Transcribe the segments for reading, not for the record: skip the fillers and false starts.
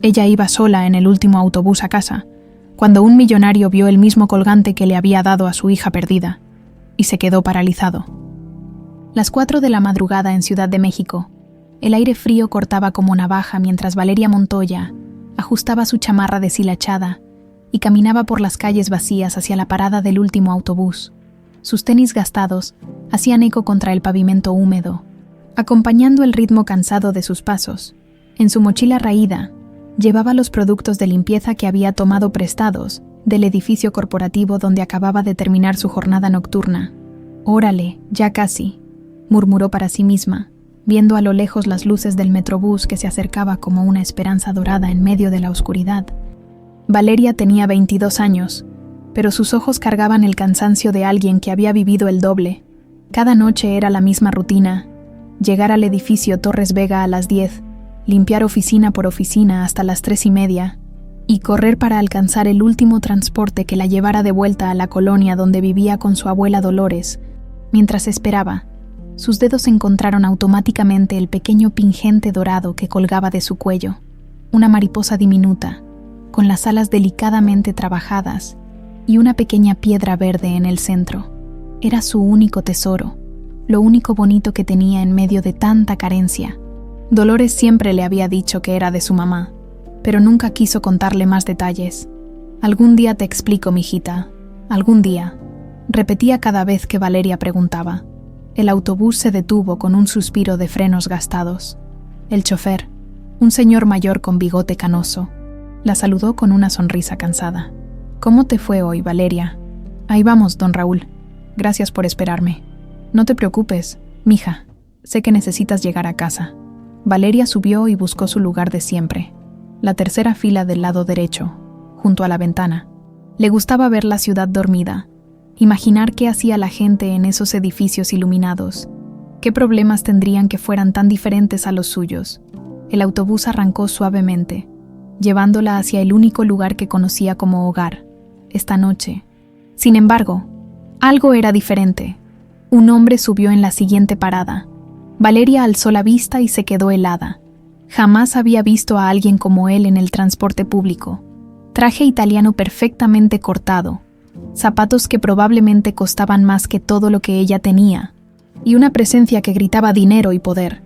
Ella iba sola en el último autobús a casa, cuando un millonario vio el mismo colgante que le había dado a su hija perdida, y se quedó paralizado. Las 4 de la madrugada en Ciudad de México. El aire frío cortaba como navaja mientras Valeria Montoya ajustaba su chamarra deshilachada y caminaba por las calles vacías hacia la parada del último autobús. Sus tenis gastados hacían eco contra el pavimento húmedo, acompañando el ritmo cansado de sus pasos. En su mochila raída, llevaba los productos de limpieza que había tomado prestados del edificio corporativo donde acababa de terminar su jornada nocturna. «Órale, ya casi», murmuró para sí misma, viendo a lo lejos las luces del metrobús que se acercaba como una esperanza dorada en medio de la oscuridad. Valeria tenía 22 años, pero sus ojos cargaban el cansancio de alguien que había vivido el doble. Cada noche era la misma rutina: llegar al edificio Torres Vega a las 10, limpiar oficina por oficina hasta las 3:30 y correr para alcanzar el último transporte que la llevara de vuelta a la colonia donde vivía con su abuela Dolores. Mientras esperaba, sus dedos encontraron automáticamente el pequeño pingente dorado que colgaba de su cuello, una mariposa diminuta, con las alas delicadamente trabajadas y una pequeña piedra verde en el centro. Era su único tesoro, lo único bonito que tenía en medio de tanta carencia. Dolores siempre le había dicho que era de su mamá, pero nunca quiso contarle más detalles. «Algún día te explico, mijita, algún día», repetía cada vez que Valeria preguntaba. El autobús se detuvo con un suspiro de frenos gastados. El chofer, un señor mayor con bigote canoso, la saludó con una sonrisa cansada. «¿Cómo te fue hoy, Valeria?» «Ahí vamos, don Raúl. Gracias por esperarme». «No te preocupes, mija. Sé que necesitas llegar a casa». Valeria subió y buscó su lugar de siempre, la tercera fila del lado derecho, junto a la ventana. Le gustaba ver la ciudad dormida, imaginar qué hacía la gente en esos edificios iluminados, qué problemas tendrían que fueran tan diferentes a los suyos. El autobús arrancó suavemente, llevándola hacia el único lugar que conocía como hogar, esta noche. Sin embargo, algo era diferente. Un hombre subió en la siguiente parada. Valeria alzó la vista y se quedó helada. Jamás había visto a alguien como él en el transporte público. Traje italiano perfectamente cortado, zapatos que probablemente costaban más que todo lo que ella tenía, y una presencia que gritaba dinero y poder.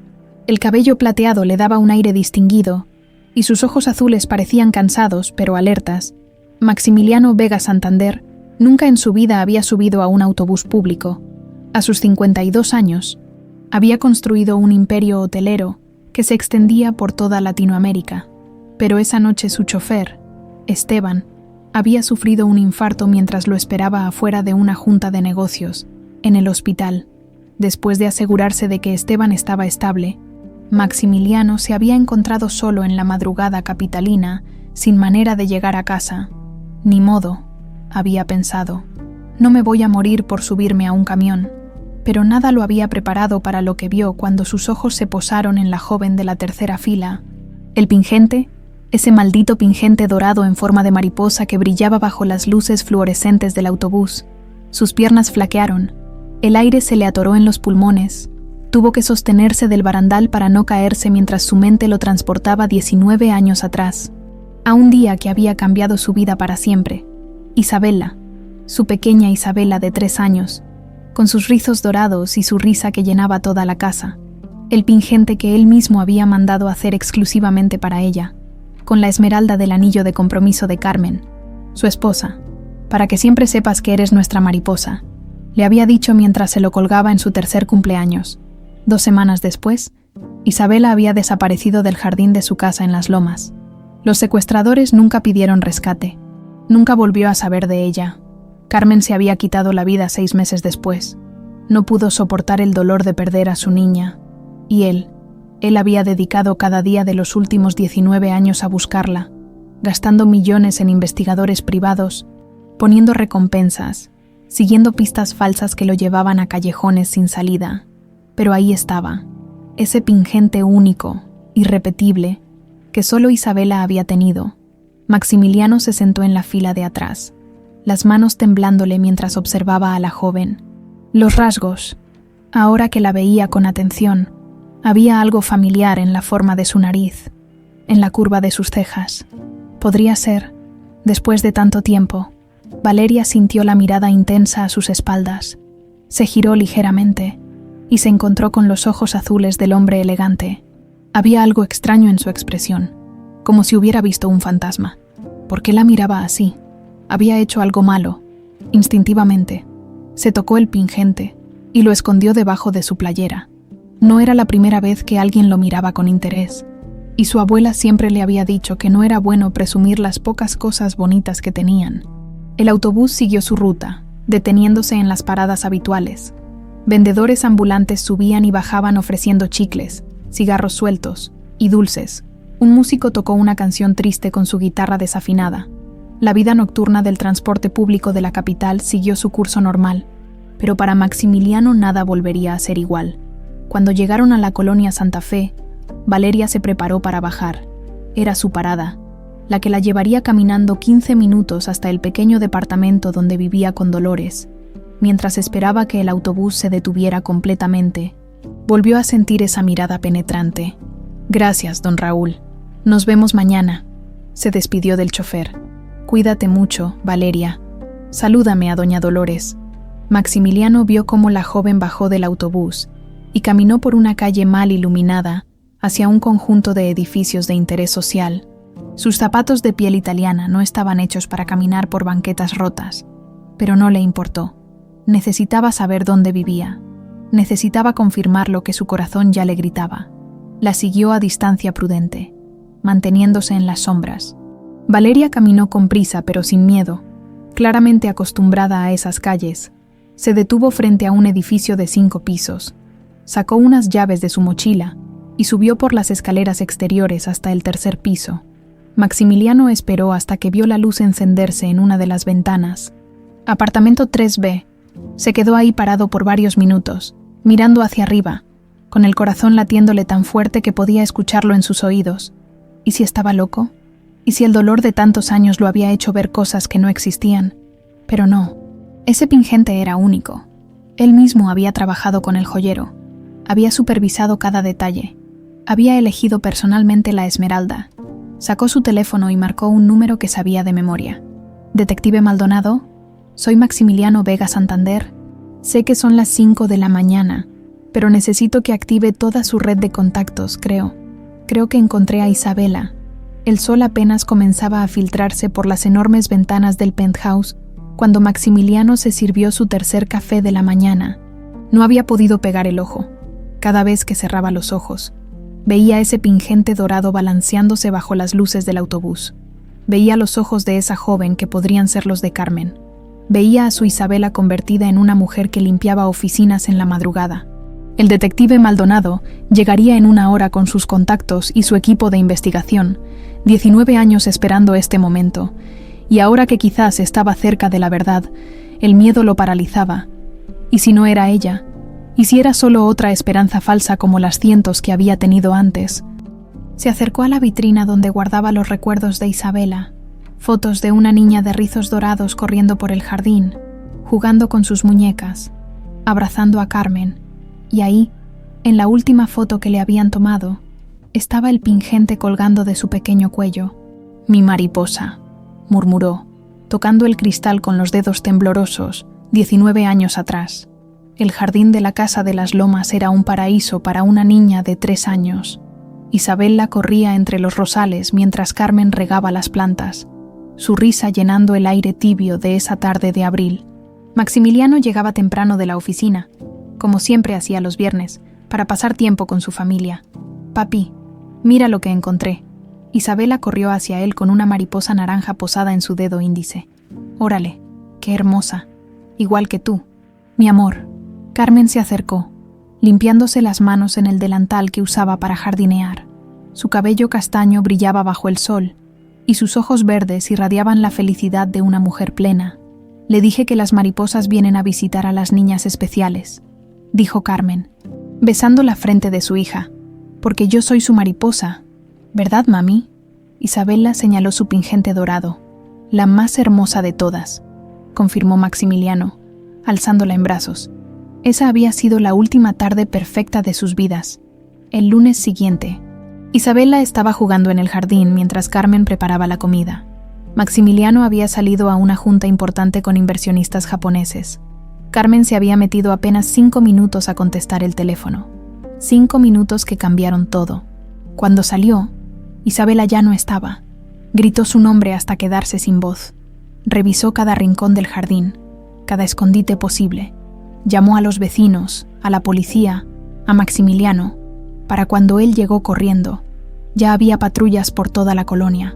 El cabello plateado le daba un aire distinguido, y sus ojos azules parecían cansados, pero alertas. Maximiliano Vega Santander nunca en su vida había subido a un autobús público. A sus 52 años, había construido un imperio hotelero que se extendía por toda Latinoamérica, pero esa noche su chofer, Esteban, había sufrido un infarto mientras lo esperaba afuera de una junta de negocios, en el hospital. Después de asegurarse de que Esteban estaba estable, Maximiliano se había encontrado solo en la madrugada capitalina, sin manera de llegar a casa. «Ni modo», había pensado, «no me voy a morir por subirme a un camión». Pero nada lo había preparado para lo que vio cuando sus ojos se posaron en la joven de la tercera fila. El pingente, ese maldito pingente dorado en forma de mariposa que brillaba bajo las luces fluorescentes del autobús. Sus piernas flaquearon, el aire se le atoró en los pulmones. Tuvo que sostenerse del barandal para no caerse mientras su mente lo transportaba 19 años atrás, a un día que había cambiado su vida para siempre. Isabela, su pequeña Isabela de 3 años, con sus rizos dorados y su risa que llenaba toda la casa, el pingente que él mismo había mandado hacer exclusivamente para ella, con la esmeralda del anillo de compromiso de Carmen, su esposa. «Para que siempre sepas que eres nuestra mariposa», le había dicho mientras se lo colgaba en su tercer cumpleaños. 2 semanas después, Isabela había desaparecido del jardín de su casa en Las Lomas. Los secuestradores nunca pidieron rescate, nunca volvió a saber de ella. Carmen se había quitado la vida 6 meses después. No pudo soportar el dolor de perder a su niña. Y él había dedicado cada día de los últimos 19 años a buscarla, gastando millones en investigadores privados, poniendo recompensas, siguiendo pistas falsas que lo llevaban a callejones sin salida. Pero ahí estaba, ese pingente único, irrepetible, que solo Isabela había tenido. Maximiliano se sentó en la fila de atrás, las manos temblándole mientras observaba a la joven. Los rasgos, ahora que la veía con atención, había algo familiar en la forma de su nariz, en la curva de sus cejas. Podría ser, después de tanto tiempo. Valeria sintió la mirada intensa a sus espaldas. Se giró ligeramente y se encontró con los ojos azules del hombre elegante. Había algo extraño en su expresión, como si hubiera visto un fantasma. ¿Por qué la miraba así? Había hecho algo malo. Instintivamente, se tocó el pingente y lo escondió debajo de su playera. No era la primera vez que alguien lo miraba con interés, y su abuela siempre le había dicho que no era bueno presumir las pocas cosas bonitas que tenían. El autobús siguió su ruta, deteniéndose en las paradas habituales. Vendedores ambulantes subían y bajaban ofreciendo chicles, cigarros sueltos y dulces. Un músico tocó una canción triste con su guitarra desafinada. La vida nocturna del transporte público de la capital siguió su curso normal, pero para Maximiliano nada volvería a ser igual. Cuando llegaron a la colonia Santa Fe, Valeria se preparó para bajar. Era su parada, la que la llevaría caminando 15 minutos hasta el pequeño departamento donde vivía con Dolores. Mientras esperaba que el autobús se detuviera completamente, volvió a sentir esa mirada penetrante. «Gracias, don Raúl. Nos vemos mañana», se despidió del chofer. «Cuídate mucho, Valeria. Salúdame a doña Dolores». Maximiliano vio cómo la joven bajó del autobús y caminó por una calle mal iluminada hacia un conjunto de edificios de interés social. Sus zapatos de piel italiana no estaban hechos para caminar por banquetas rotas, pero no le importó. Necesitaba saber dónde vivía. Necesitaba confirmar lo que su corazón ya le gritaba. La siguió a distancia prudente, manteniéndose en las sombras. Valeria caminó con prisa pero sin miedo, claramente acostumbrada a esas calles. Se detuvo frente a un edificio de 5 pisos. Sacó unas llaves de su mochila y subió por las escaleras exteriores hasta el 3er piso. Maximiliano esperó hasta que vio la luz encenderse en una de las ventanas. Apartamento 3B. Se quedó ahí parado por varios minutos, mirando hacia arriba, con el corazón latiéndole tan fuerte que podía escucharlo en sus oídos. ¿Y si estaba loco? ¿Y si el dolor de tantos años lo había hecho ver cosas que no existían? Pero no. Ese pingente era único. Él mismo había trabajado con el joyero. Había supervisado cada detalle. Había elegido personalmente la esmeralda. Sacó su teléfono y marcó un número que sabía de memoria. «Detective Maldonado, soy Maximiliano Vega Santander. Sé que son las 5 de la mañana, pero necesito que active toda su red de contactos, creo. Creo que encontré a Isabela». El sol apenas comenzaba a filtrarse por las enormes ventanas del penthouse cuando Maximiliano se sirvió su 3er café de la mañana. No había podido pegar el ojo. Cada vez que cerraba los ojos, veía ese pingente dorado balanceándose bajo las luces del autobús. Veía los ojos de esa joven que podrían ser los de Carmen. Veía a su Isabela convertida en una mujer que limpiaba oficinas en la madrugada. El detective Maldonado llegaría en 1 hora con sus contactos y su equipo de investigación, 19 años esperando este momento, y ahora que quizás estaba cerca de la verdad, el miedo lo paralizaba. ¿Y si no era ella? ¿Y si era solo otra esperanza falsa como las cientos que había tenido antes? Se acercó a la vitrina donde guardaba los recuerdos de Isabela, fotos de una niña de rizos dorados corriendo por el jardín, jugando con sus muñecas, abrazando a Carmen, y ahí, en la última foto que le habían tomado, estaba el pingente colgando de su pequeño cuello. «Mi mariposa», murmuró, tocando el cristal con los dedos temblorosos, 19 años atrás. El jardín de la casa de las Lomas era un paraíso para una niña de 3 años. Isabela corría entre los rosales mientras Carmen regaba las plantas, su risa llenando el aire tibio de esa tarde de abril. Maximiliano llegaba temprano de la oficina, como siempre hacía los viernes, para pasar tiempo con su familia. «Papi, mira lo que encontré». Isabela corrió hacia él con una mariposa naranja posada en su dedo índice. «Órale, qué hermosa. Igual que tú. Mi amor». Carmen se acercó, limpiándose las manos en el delantal que usaba para jardinear. Su cabello castaño brillaba bajo el sol, y sus ojos verdes irradiaban la felicidad de una mujer plena. «Le dije que las mariposas vienen a visitar a las niñas especiales», dijo Carmen, besando la frente de su hija. «Porque yo soy su mariposa, ¿verdad, mami?». Isabela señaló su pingente dorado. «La más hermosa de todas», confirmó Maximiliano, alzándola en brazos. Esa había sido la última tarde perfecta de sus vidas. El lunes siguiente, Isabela estaba jugando en el jardín mientras Carmen preparaba la comida. Maximiliano había salido a una junta importante con inversionistas japoneses. Carmen se había metido apenas 5 minutos a contestar el teléfono. 5 minutos que cambiaron todo. Cuando salió, Isabela ya no estaba. Gritó su nombre hasta quedarse sin voz. Revisó cada rincón del jardín, cada escondite posible. Llamó a los vecinos, a la policía, a Maximiliano. Para cuando él llegó corriendo, ya había patrullas por toda la colonia.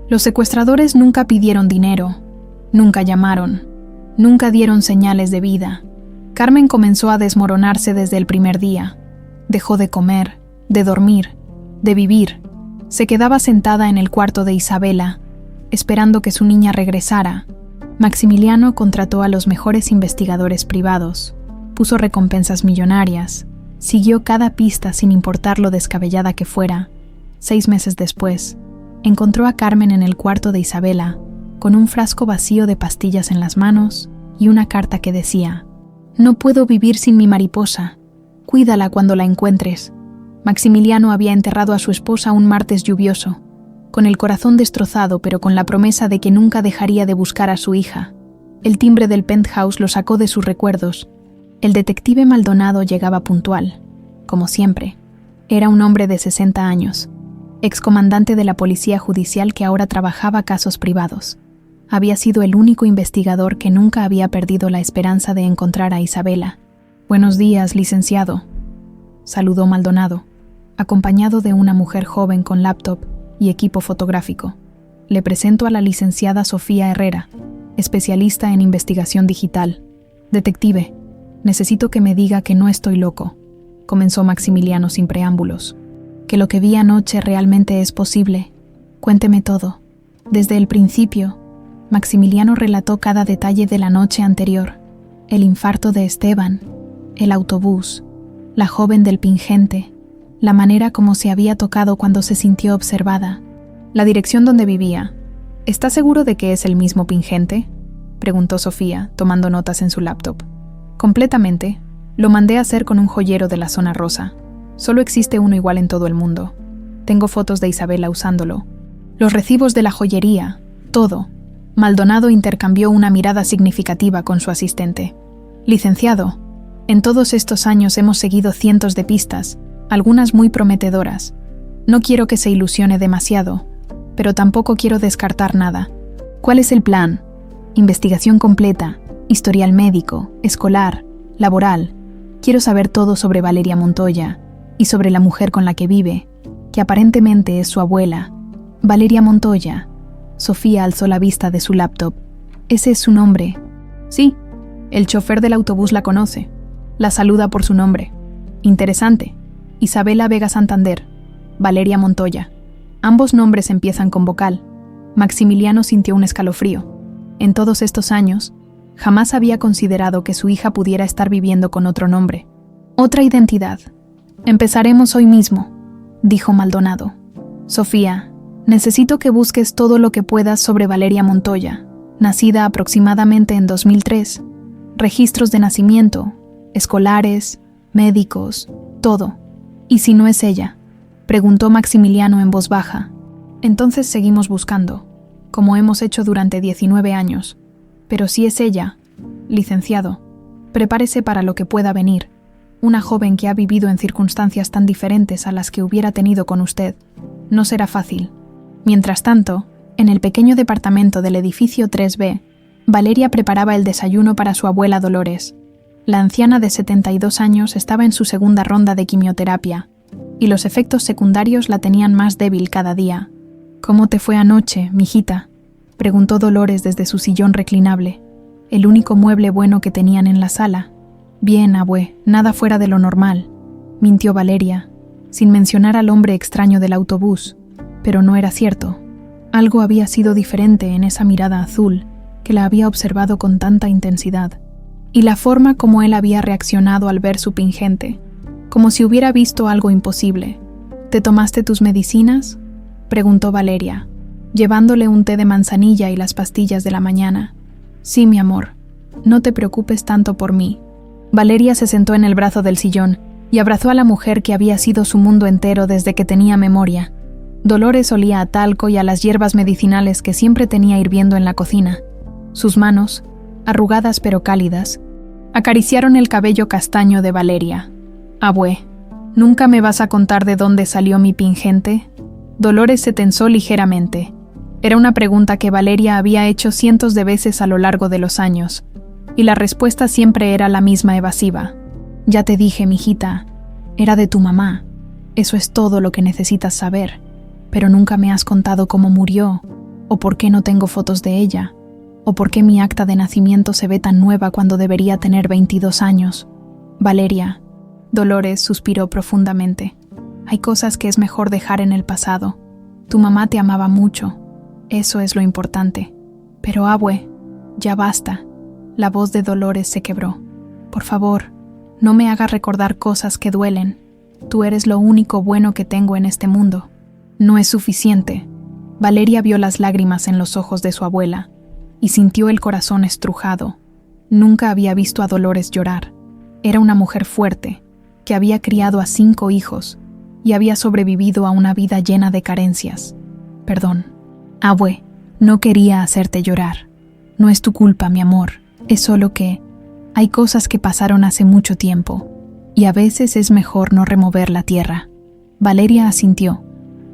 Los secuestradores nunca pidieron dinero, nunca llamaron, nunca dieron señales de vida. Carmen comenzó a desmoronarse desde el primer día. Dejó de comer, de dormir, de vivir. Se quedaba sentada en el cuarto de Isabela, esperando que su niña regresara. Maximiliano contrató a los mejores investigadores privados, puso recompensas millonarias, siguió cada pista sin importar lo descabellada que fuera. 6 meses después, encontró a Carmen en el cuarto de Isabela, con un frasco vacío de pastillas en las manos y una carta que decía: «No puedo vivir sin mi mariposa. Cuídala cuando la encuentres». Maximiliano había enterrado a su esposa un martes lluvioso, con el corazón destrozado pero con la promesa de que nunca dejaría de buscar a su hija. El timbre del penthouse lo sacó de sus recuerdos. El detective Maldonado llegaba puntual, como siempre. Era un hombre de 60 años. Excomandante de la policía judicial que ahora trabajaba casos privados. Había sido el único investigador que nunca había perdido la esperanza de encontrar a Isabela. «Buenos días, licenciado», saludó Maldonado, acompañado de una mujer joven con laptop y equipo fotográfico. «Le presento a la licenciada Sofía Herrera, especialista en investigación digital. Detective, necesito que me diga que no estoy loco», comenzó Maximiliano sin preámbulos. «Que lo que vi anoche realmente es posible. Cuénteme todo». Desde el principio, Maximiliano relató cada detalle de la noche anterior: el infarto de Esteban, el autobús, la joven del pingente, la manera como se había tocado cuando se sintió observada, la dirección donde vivía. «¿Está seguro de que es el mismo pingente?», preguntó Sofía, tomando notas en su laptop. «Completamente. Lo mandé a hacer con un joyero de la zona rosa. Solo existe uno igual en todo el mundo. Tengo fotos de Isabela usándolo. Los recibos de la joyería, todo». Maldonado intercambió una mirada significativa con su asistente. «Licenciado, en todos estos años hemos seguido cientos de pistas, algunas muy prometedoras. No quiero que se ilusione demasiado, pero tampoco quiero descartar nada. ¿Cuál es el plan? Investigación completa, historial médico, escolar, laboral. Quiero saber todo sobre Valeria Montoya y sobre la mujer con la que vive, que aparentemente es su abuela. Valeria Montoya». Sofía alzó la vista de su laptop. «¿Ese es su nombre?» «Sí, el chofer del autobús la conoce. La saluda por su nombre. Interesante. Isabela Vega Santander, Valeria Montoya. Ambos nombres empiezan con vocal». Maximiliano sintió un escalofrío. En todos estos años, jamás había considerado que su hija pudiera estar viviendo con otro nombre. «Otra identidad. Empezaremos hoy mismo», dijo Maldonado. «Sofía, necesito que busques todo lo que puedas sobre Valeria Montoya, nacida aproximadamente en 2003. Registros de nacimiento, escolares, médicos, todo. ¿Y si no es ella?», preguntó Maximiliano en voz baja. «Entonces seguimos buscando, como hemos hecho durante 19 años. Pero si es ella, licenciado, prepárese para lo que pueda venir. Una joven que ha vivido en circunstancias tan diferentes a las que hubiera tenido con usted. No será fácil». Mientras tanto, en el pequeño departamento del edificio 3B, Valeria preparaba el desayuno para su abuela Dolores. La anciana de 72 años estaba en su segunda ronda de quimioterapia, y los efectos secundarios la tenían más débil cada día. «¿Cómo te fue anoche, mijita?», preguntó Dolores desde su sillón reclinable, el único mueble bueno que tenían en la sala. «Bien, abue, nada fuera de lo normal», mintió Valeria, sin mencionar al hombre extraño del autobús. Pero no era cierto. Algo había sido diferente en esa mirada azul que la había observado con tanta intensidad, y la forma como él había reaccionado al ver su pingente, como si hubiera visto algo imposible. «¿Te tomaste tus medicinas?», preguntó Valeria, llevándole un té de manzanilla y las pastillas de la mañana. «Sí, mi amor. No te preocupes tanto por mí». Valeria se sentó en el brazo del sillón y abrazó a la mujer que había sido su mundo entero desde que tenía memoria. Dolores olía a talco y a las hierbas medicinales que siempre tenía hirviendo en la cocina. Sus manos, arrugadas pero cálidas, acariciaron el cabello castaño de Valeria. «Abue, ¿nunca me vas a contar de dónde salió mi pingente?» Dolores se tensó ligeramente. Era una pregunta que Valeria había hecho cientos de veces a lo largo de los años, y la respuesta siempre era la misma evasiva. «Ya te dije, mijita, era de tu mamá. Eso es todo lo que necesitas saber. Pero nunca me has contado cómo murió, o por qué no tengo fotos de ella, o por qué mi acta de nacimiento se ve tan nueva cuando debería tener 22 años. Valeria». Dolores suspiró profundamente. «Hay cosas que es mejor dejar en el pasado. Tu mamá te amaba mucho. Eso es lo importante. Pero, abue, ya basta». La voz de Dolores se quebró. «Por favor, no me hagas recordar cosas que duelen. Tú eres lo único bueno que tengo en este mundo». «No es suficiente». Valeria vio las lágrimas en los ojos de su abuela y sintió el corazón estrujado. Nunca había visto a Dolores llorar. Era una mujer fuerte, que había criado a 5 hijos y había sobrevivido a una vida llena de carencias. «Perdón, abue, no quería hacerte llorar. No es tu culpa, mi amor. Es solo que hay cosas que pasaron hace mucho tiempo y a veces es mejor no remover la tierra». Valeria asintió,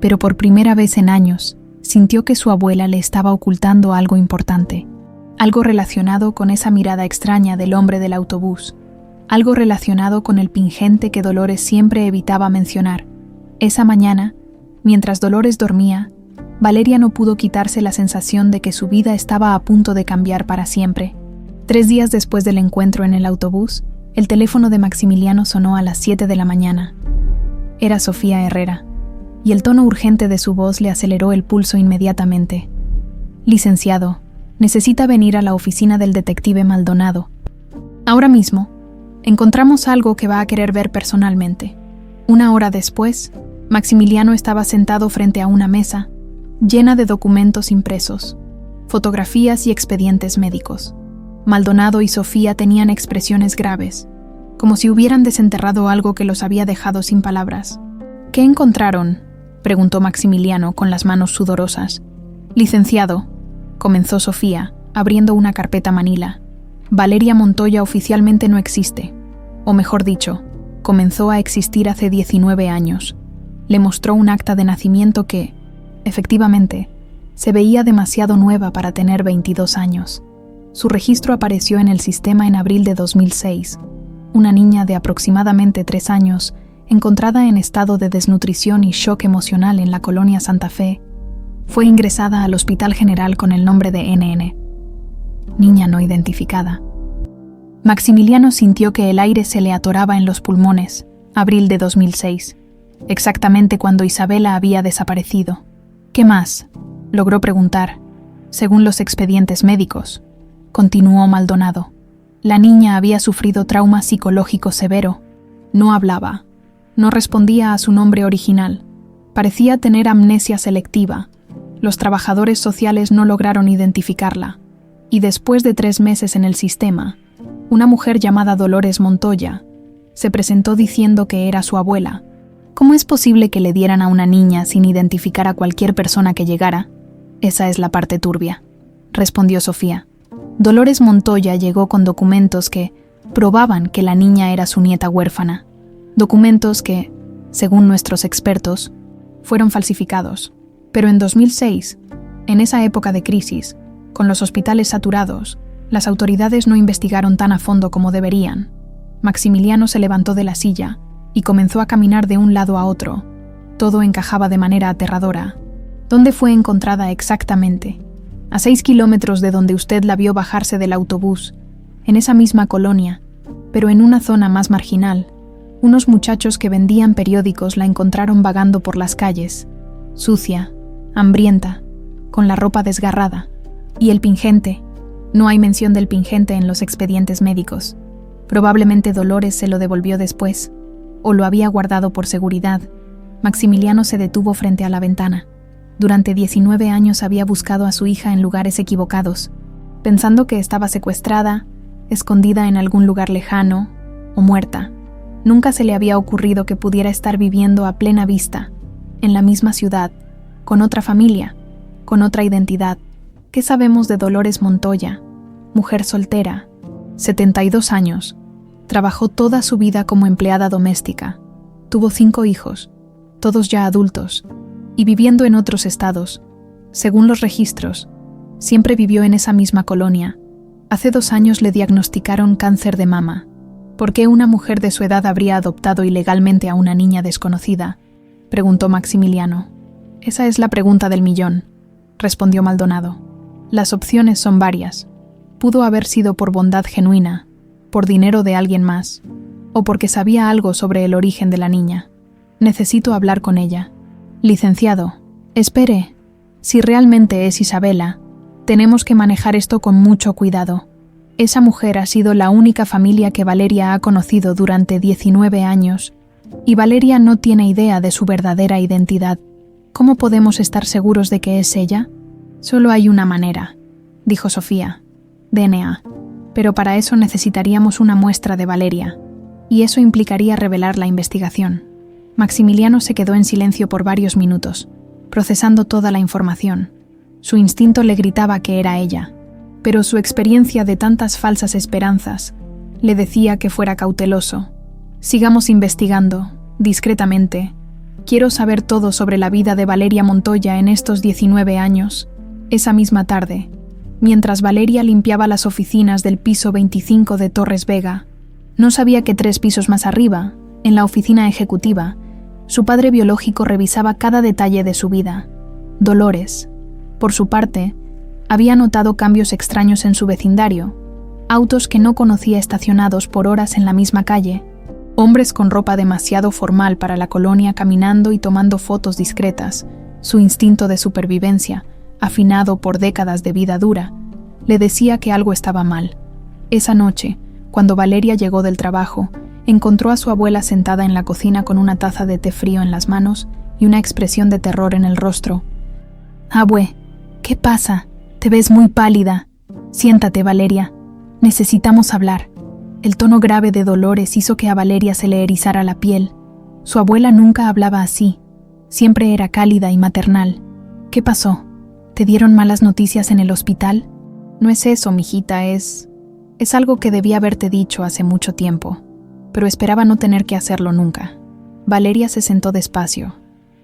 pero por primera vez en años sintió que su abuela le estaba ocultando algo importante, algo relacionado con esa mirada extraña del hombre del autobús, algo relacionado con el pingente que Dolores siempre evitaba mencionar. Esa mañana, mientras Dolores dormía, Valeria no pudo quitarse la sensación de que su vida estaba a punto de cambiar para siempre. 3 días después del encuentro en el autobús, el teléfono de Maximiliano sonó a las 7 de la mañana. Era Sofía Herrera, y el tono urgente de su voz le aceleró el pulso inmediatamente. «Licenciado, necesita venir a la oficina del detective Maldonado. Ahora mismo. Encontramos algo que va a querer ver personalmente». 1 hora después, Maximiliano estaba sentado frente a una mesa, llena de documentos impresos, fotografías y expedientes médicos. Maldonado y Sofía tenían expresiones graves, como si hubieran desenterrado algo que los había dejado sin palabras. «¿Qué encontraron?», preguntó Maximiliano con las manos sudorosas. «Licenciado», comenzó Sofía, abriendo una carpeta manila. «Valeria Montoya oficialmente no existe. O mejor dicho, comenzó a existir hace 19 años. Le mostró un acta de nacimiento que, efectivamente, se veía demasiado nueva para tener 22 años. Su registro apareció en el sistema en abril de 2006. Una niña de aproximadamente 3 años, encontrada en estado de desnutrición y shock emocional en la colonia Santa Fe, fue ingresada al Hospital General con el nombre de NN. Niña no identificada». Maximiliano sintió que el aire se le atoraba en los pulmones. Abril de 2006, exactamente cuando Isabela había desaparecido. «¿Qué más?», logró preguntar. «Según los expedientes médicos», continuó Maldonado, «la niña había sufrido trauma psicológico severo. No hablaba. No respondía a su nombre original. Parecía tener amnesia selectiva. Los trabajadores sociales no lograron identificarla. Y después de 3 meses en el sistema, una mujer llamada Dolores Montoya se presentó diciendo que era su abuela. ¿Cómo es posible que le dieran a una niña sin identificar a cualquier persona que llegara? Esa es la parte turbia», respondió Sofía. «Dolores Montoya llegó con documentos que probaban que la niña era su nieta huérfana. Documentos que, según nuestros expertos, fueron falsificados. Pero en 2006, en esa época de crisis, con los hospitales saturados, las autoridades no investigaron tan a fondo como deberían». Maximiliano se levantó de la silla y comenzó a caminar de un lado a otro. Todo encajaba de manera aterradora. «¿Dónde fue encontrada exactamente?» «A 6 kilómetros de donde usted la vio bajarse del autobús, en esa misma colonia, pero en una zona más marginal. Unos muchachos que vendían periódicos la encontraron vagando por las calles, sucia, hambrienta, con la ropa desgarrada. Y el pingente. No hay mención del pingente en los expedientes médicos. Probablemente Dolores se lo devolvió después, o lo había guardado por seguridad». Maximiliano se detuvo frente a la ventana. Durante 19 años había buscado a su hija en lugares equivocados, pensando que estaba secuestrada, escondida en algún lugar lejano o muerta. Nunca se le había ocurrido que pudiera estar viviendo a plena vista, en la misma ciudad, con otra familia, con otra identidad. ¿Qué sabemos de Dolores Montoya? Mujer soltera, 72 años, trabajó toda su vida como empleada doméstica, tuvo 5 hijos, todos ya adultos, y viviendo en otros estados. Según los registros, siempre vivió en esa misma colonia. Hace 2 años le diagnosticaron cáncer de mama. ¿Por qué una mujer de su edad habría adoptado ilegalmente a una niña desconocida?, preguntó Maximiliano. Esa es la pregunta del millón, respondió Maldonado. Las opciones son varias. Pudo haber sido por bondad genuina, por dinero de alguien más, o porque sabía algo sobre el origen de la niña. Necesito hablar con ella. Licenciado, espere. Si realmente es Isabela, tenemos que manejar esto con mucho cuidado. Esa mujer ha sido la única familia que Valeria ha conocido durante 19 años, y Valeria no tiene idea de su verdadera identidad. ¿Cómo podemos estar seguros de que es ella? Solo hay una manera, dijo Sofía. DNA. Pero para eso necesitaríamos una muestra de Valeria, y eso implicaría revelar la investigación. Maximiliano se quedó en silencio por varios minutos, procesando toda la información. Su instinto le gritaba que era ella, pero su experiencia de tantas falsas esperanzas le decía que fuera cauteloso. Sigamos investigando, discretamente. Quiero saber todo sobre la vida de Valeria Montoya en estos 19 años. Esa misma tarde, mientras Valeria limpiaba las oficinas del piso 25 de Torres Vega, no sabía que 3 pisos más arriba, en la oficina ejecutiva, su padre biológico revisaba cada detalle de su vida. Dolores, por su parte, había notado cambios extraños en su vecindario, autos que no conocía estacionados por horas en la misma calle, hombres con ropa demasiado formal para la colonia caminando y tomando fotos discretas. Su instinto de supervivencia, afinado por décadas de vida dura, le decía que algo estaba mal. Esa noche, cuando Valeria llegó del trabajo, encontró a su abuela sentada en la cocina con una taza de té frío en las manos y una expresión de terror en el rostro. «Abue, ¿qué pasa? Te ves muy pálida. Siéntate, Valeria. Necesitamos hablar». El tono grave de Dolores hizo que a Valeria se le erizara la piel. Su abuela nunca hablaba así. Siempre era cálida y maternal. «¿Qué pasó? ¿Te dieron malas noticias en el hospital?» «No es eso, mijita, es algo que debí haberte dicho hace mucho tiempo, pero esperaba no tener que hacerlo nunca». Valeria se sentó despacio,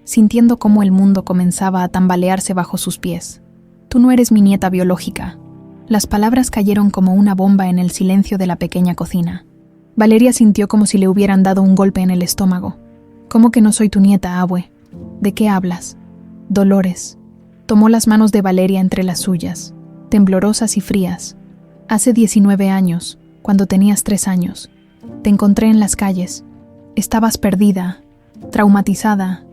sintiendo cómo el mundo comenzaba a tambalearse bajo sus pies. «Tú no eres mi nieta biológica». Las palabras cayeron como una bomba en el silencio de la pequeña cocina. Valeria sintió como si le hubieran dado un golpe en el estómago. «¿Cómo que no soy tu nieta, abue? ¿De qué hablas?» Dolores tomó las manos de Valeria entre las suyas, temblorosas y frías. «Hace 19 años, cuando tenías 3 años, te encontré en las calles. Estabas perdida, traumatizada,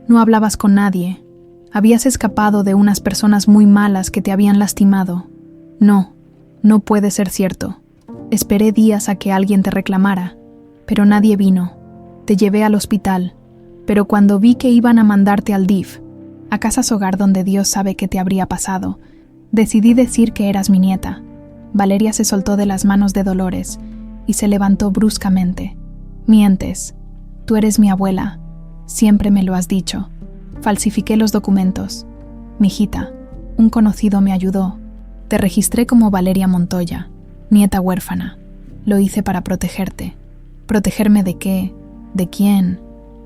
no hablabas con nadie. Habías escapado de unas personas muy malas que te habían lastimado. No puede ser cierto. Esperé días a que alguien te reclamara, pero nadie vino. Te llevé al hospital, pero cuando vi que iban a mandarte al DIF, a casas hogar donde Dios sabe qué te habría pasado, decidí decir que eras mi nieta». Valeria se soltó de las manos de Dolores y se levantó bruscamente. «Mientes. Tú eres mi abuela. Siempre me lo has dicho. Falsifiqué los documentos. Mijita, un conocido me ayudó. Te registré como Valeria Montoya, nieta huérfana. Lo hice para protegerte. ¿Protegerme de qué? ¿De quién?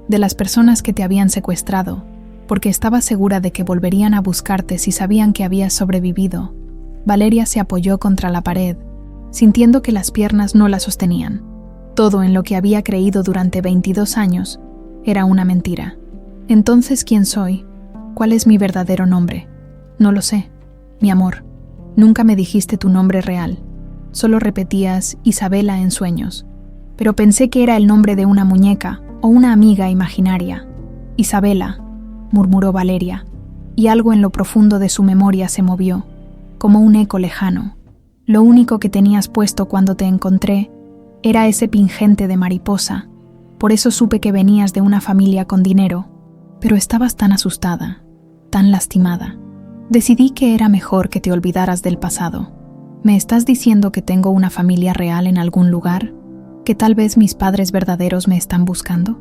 De las personas que te habían secuestrado, porque estaba segura de que volverían a buscarte si sabían que habías sobrevivido». Valeria se apoyó contra la pared, sintiendo que las piernas no la sostenían. Todo en lo que había creído durante 22 años era una mentira. «Entonces, ¿quién soy? ¿Cuál es mi verdadero nombre?» «No lo sé, mi amor. Nunca me dijiste tu nombre real. Solo repetías Isabela en sueños. Pero pensé que era el nombre de una muñeca o una amiga imaginaria». «Isabela», murmuró Valeria, y algo en lo profundo de su memoria se movió, como un eco lejano. «Lo único que tenías puesto cuando te encontré era ese pingente de mariposa. Por eso supe que venías de una familia con dinero, pero estabas tan asustada, tan lastimada. Decidí que era mejor que te olvidaras del pasado». «¿Me estás diciendo que tengo una familia real en algún lugar?» ¿Que tal vez mis padres verdaderos me están buscando?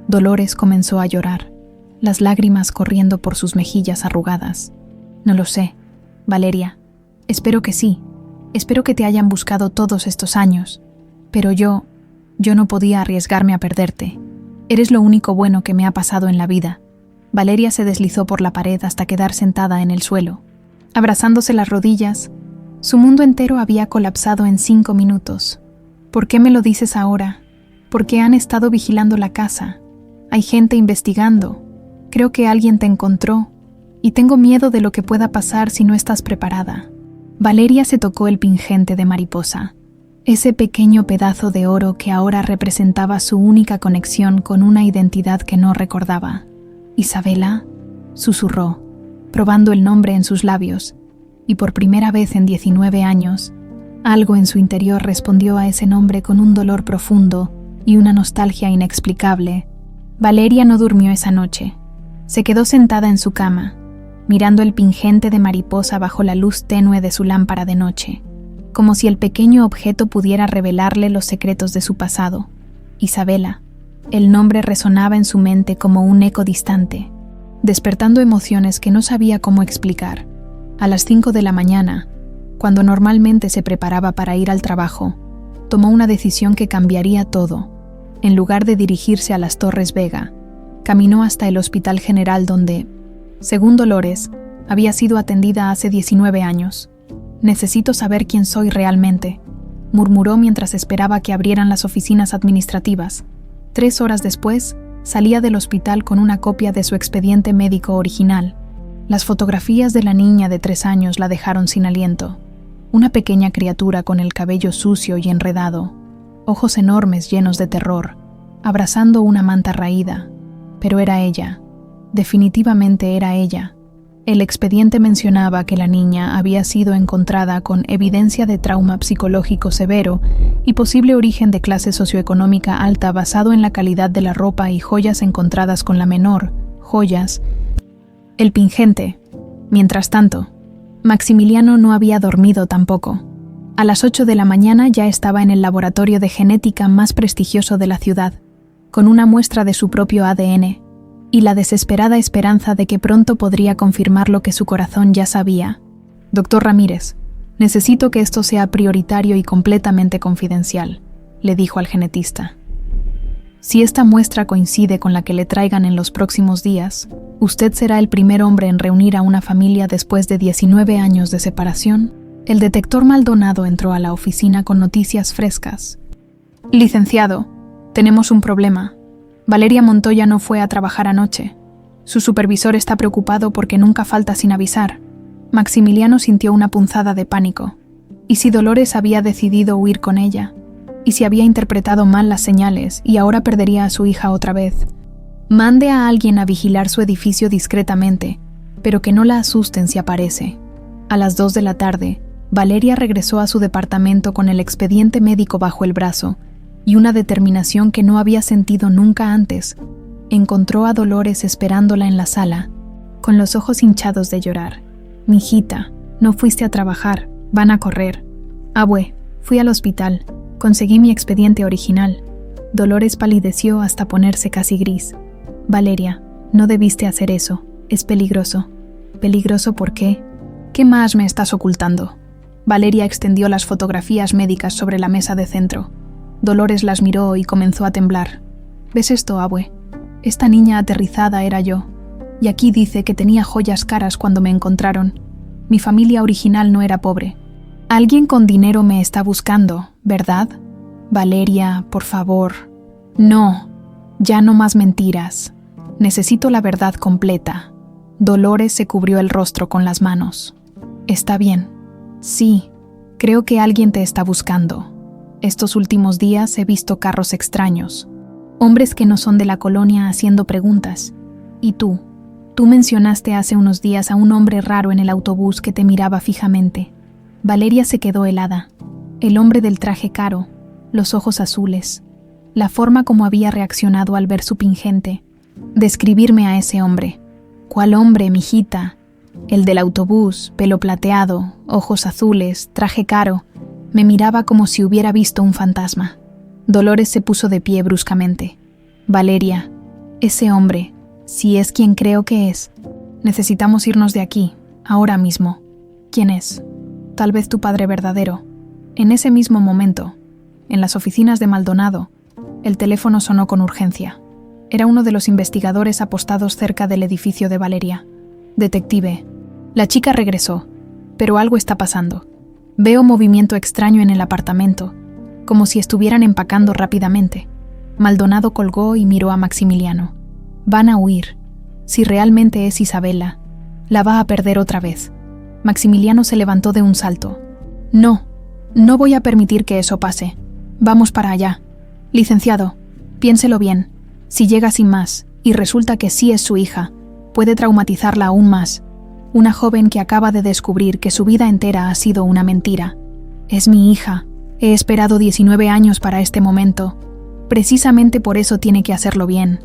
Dolores comenzó a llorar, las lágrimas corriendo por sus mejillas arrugadas. No lo sé, Valeria. Espero que sí. Espero que te hayan buscado todos estos años. Pero yo no podía arriesgarme a perderte. Eres lo único bueno que me ha pasado en la vida. Valeria se deslizó por la pared hasta quedar sentada en el suelo. Abrazándose las rodillas, su mundo entero había colapsado en 5 minutos. ¿Por qué me lo dices ahora? ¿Por qué han estado vigilando la casa? Hay gente investigando. Creo que alguien te encontró. Y tengo miedo de lo que pueda pasar si no estás preparada. Valeria se tocó el pingente de mariposa. Ese pequeño pedazo de oro que ahora representaba su única conexión con una identidad que no recordaba. «Isabela», susurró, probando el nombre en sus labios, y por primera vez en 19 años, algo en su interior respondió a ese nombre con un dolor profundo y una nostalgia inexplicable. Valeria no durmió esa noche. Se quedó sentada en su cama, mirando el pingente de mariposa bajo la luz tenue de su lámpara de noche, como si el pequeño objeto pudiera revelarle los secretos de su pasado. Isabela. El nombre resonaba en su mente como un eco distante, despertando emociones que no sabía cómo explicar. A las 5 de la mañana, cuando normalmente se preparaba para ir al trabajo, tomó una decisión que cambiaría todo. En lugar de dirigirse a las Torres Vega, caminó hasta el Hospital General donde, según Dolores, había sido atendida hace 19 años. «Necesito saber quién soy realmente», murmuró mientras esperaba que abrieran las oficinas administrativas. 3 horas después, salía del hospital con una copia de su expediente médico original. Las fotografías de la niña de 3 años la dejaron sin aliento. Una pequeña criatura con el cabello sucio y enredado, ojos enormes llenos de terror, abrazando una manta raída. Pero era ella. Definitivamente era ella. El expediente mencionaba que la niña había sido encontrada con evidencia de trauma psicológico severo y posible origen de clase socioeconómica alta basado en la calidad de la ropa y joyas encontradas con la menor, joyas. El pingente. Mientras tanto, Maximiliano no había dormido tampoco. A las 8 de la mañana ya estaba en el laboratorio de genética más prestigioso de la ciudad, con una muestra de su propio ADN, y la desesperada esperanza de que pronto podría confirmar lo que su corazón ya sabía. «Doctor Ramírez, necesito que esto sea prioritario y completamente confidencial», le dijo al genetista. «Si esta muestra coincide con la que le traigan en los próximos días, usted será el primer hombre en reunir a una familia después de 19 años de separación». El detector Maldonado entró a la oficina con noticias frescas. «Licenciado, tenemos un problema. Valeria Montoya no fue a trabajar anoche. Su supervisor está preocupado porque nunca falta sin avisar». Maximiliano sintió una punzada de pánico. ¿Y si Dolores había decidido huir con ella? ¿Y si había interpretado mal las señales y ahora perdería a su hija otra vez? «Mande a alguien a vigilar su edificio discretamente, pero que no la asusten si aparece». A las 2 de la tarde, Valeria regresó a su departamento con el expediente médico bajo el brazo y una determinación que no había sentido nunca antes. Encontró a Dolores esperándola en la sala, con los ojos hinchados de llorar. «Mijita, no fuiste a trabajar, van a correr». «Abue, fui al hospital, conseguí mi expediente original». Dolores palideció hasta ponerse casi gris. «Valeria, no debiste hacer eso, es peligroso». «¿Peligroso por qué? ¿Qué más me estás ocultando?». Valeria extendió las fotografías médicas sobre la mesa de centro. Dolores las miró y comenzó a temblar. «¿Ves esto, abue? Esta niña aterrizada era yo. Y aquí dice que tenía joyas caras cuando me encontraron. Mi familia original no era pobre. Alguien con dinero me está buscando, ¿verdad? Valeria, por favor. No, ya no más mentiras. Necesito la verdad completa». Dolores se cubrió el rostro con las manos. «Está bien. Sí, creo que alguien te está buscando. Estos últimos días he visto carros extraños, hombres que no son de la colonia haciendo preguntas. Y tú mencionaste hace unos días a un hombre raro en el autobús que te miraba fijamente». Valeria se quedó helada. El hombre del traje caro, los ojos azules, la forma como había reaccionado al ver su pingente. «Describirme a ese hombre». «¿Cuál hombre, mijita?» «El del autobús, pelo plateado, ojos azules, traje caro». Me miraba como si hubiera visto un fantasma. Dolores se puso de pie bruscamente. Valeria, ese hombre, si es quien creo que es, necesitamos irnos de aquí, ahora mismo. ¿Quién es? Tal vez tu padre verdadero. En ese mismo momento, en las oficinas de Maldonado, el teléfono sonó con urgencia. Era uno de los investigadores apostados cerca del edificio de Valeria. Detective. La chica regresó, pero algo está pasando. Veo movimiento extraño en el apartamento, como si estuvieran empacando rápidamente. Maldonado colgó y miró a Maximiliano. Van a huir. Si realmente es Isabela, la va a perder otra vez. Maximiliano se levantó de un salto. No voy a permitir que eso pase. Vamos para allá. Licenciado, piénselo bien. Si llega sin más, y resulta que sí es su hija, puede traumatizarla aún más. Una joven que acaba de descubrir que su vida entera ha sido una mentira. Es mi hija. He esperado 19 años para este momento. Precisamente por eso tiene que hacerlo bien.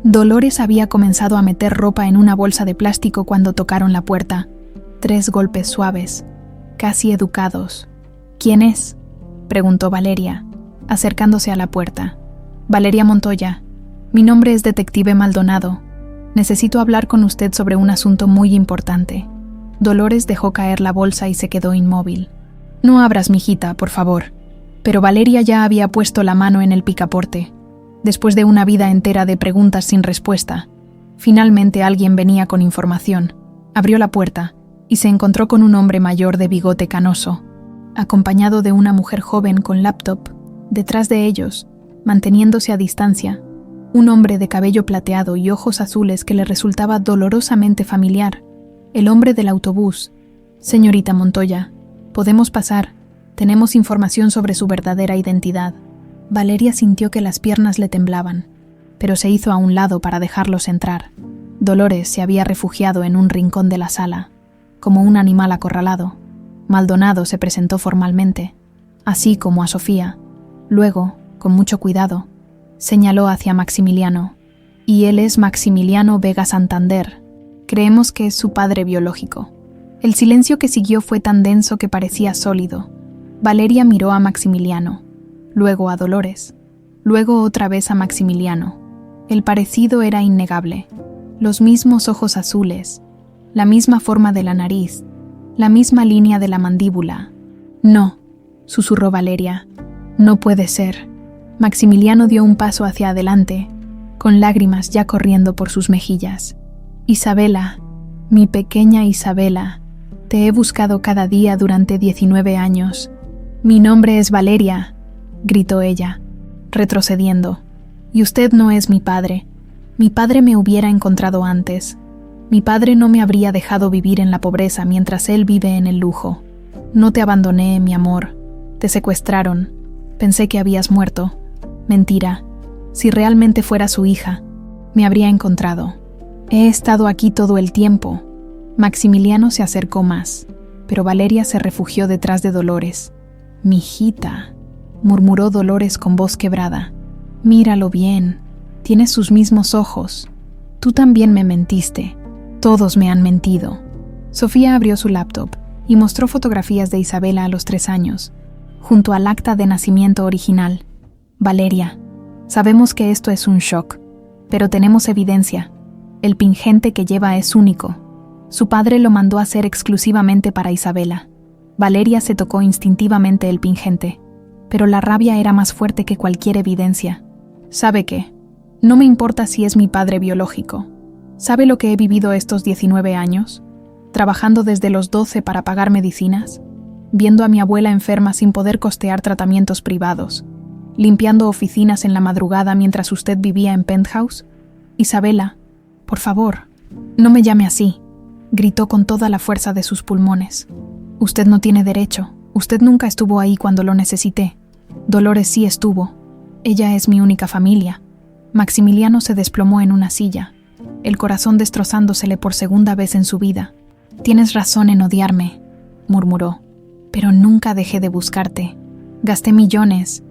Dolores había comenzado a meter ropa en una bolsa de plástico cuando tocaron la puerta. 3 golpes suaves, casi educados. ¿Quién es?, preguntó Valeria, acercándose a la puerta. Valeria Montoya. Mi nombre es Detective Maldonado. Necesito hablar con usted sobre un asunto muy importante. Dolores dejó caer la bolsa y se quedó inmóvil. No abras, mijita, por favor. Pero Valeria ya había puesto la mano en el picaporte. Después de una vida entera de preguntas sin respuesta, finalmente alguien venía con información. Abrió la puerta y se encontró con un hombre mayor de bigote canoso, acompañado de una mujer joven con laptop. Detrás de ellos, manteniéndose a distancia, un hombre de cabello plateado y ojos azules que le resultaba dolorosamente familiar. El hombre del autobús. Señorita Montoya, podemos pasar. Tenemos información sobre su verdadera identidad. Valeria sintió que las piernas le temblaban, pero se hizo a un lado para dejarlos entrar. Dolores se había refugiado en un rincón de la sala, como un animal acorralado. Maldonado se presentó formalmente, así como a Sofía. Luego, con mucho cuidado, señaló hacia Maximiliano. Y él es Maximiliano Vega Santander. Creemos que es su padre biológico. El silencio que siguió fue tan denso que parecía sólido. Valeria miró a Maximiliano, luego a Dolores, luego otra vez a Maximiliano. El parecido era innegable. Los mismos ojos azules, la misma forma de la nariz, la misma línea de la mandíbula. No, susurró Valeria. No puede ser. Maximiliano dio un paso hacia adelante, con lágrimas ya corriendo por sus mejillas. Isabela, mi pequeña Isabela, te he buscado cada día durante 19 años. Mi nombre es Valeria, gritó ella, retrocediendo. Y usted no es mi padre. Mi padre me hubiera encontrado antes. Mi padre no me habría dejado vivir en la pobreza mientras él vive en el lujo. No te abandoné, mi amor. Te secuestraron. Pensé que habías muerto. Mentira. Si realmente fuera su hija, me habría encontrado. He estado aquí todo el tiempo. Maximiliano se acercó más, pero Valeria se refugió detrás de Dolores. Mijita, murmuró Dolores con voz quebrada. Míralo bien. Tiene sus mismos ojos. Tú también me mentiste. Todos me han mentido. Sofía abrió su laptop y mostró fotografías de Isabela a los 3 años, junto al acta de nacimiento original. Valeria, sabemos que esto es un shock, pero tenemos evidencia. El pingente que lleva es único. Su padre lo mandó a hacer exclusivamente para Isabela. Valeria se tocó instintivamente el pingente, pero la rabia era más fuerte que cualquier evidencia. ¿Sabe qué? No me importa si es mi padre biológico. ¿Sabe lo que he vivido estos 19 años? Trabajando desde los 12 para pagar medicinas, viendo a mi abuela enferma sin poder costear tratamientos privados, limpiando oficinas en la madrugada mientras usted vivía en Penthouse. Isabela, por favor, no me llame así, gritó con toda la fuerza de sus pulmones. Usted no tiene derecho. Usted nunca estuvo ahí cuando lo necesité. Dolores sí estuvo. Ella es mi única familia. Maximiliano se desplomó en una silla, el corazón destrozándosele por segunda vez en su vida. Tienes razón en odiarme, murmuró, pero nunca dejé de buscarte. Gasté millones,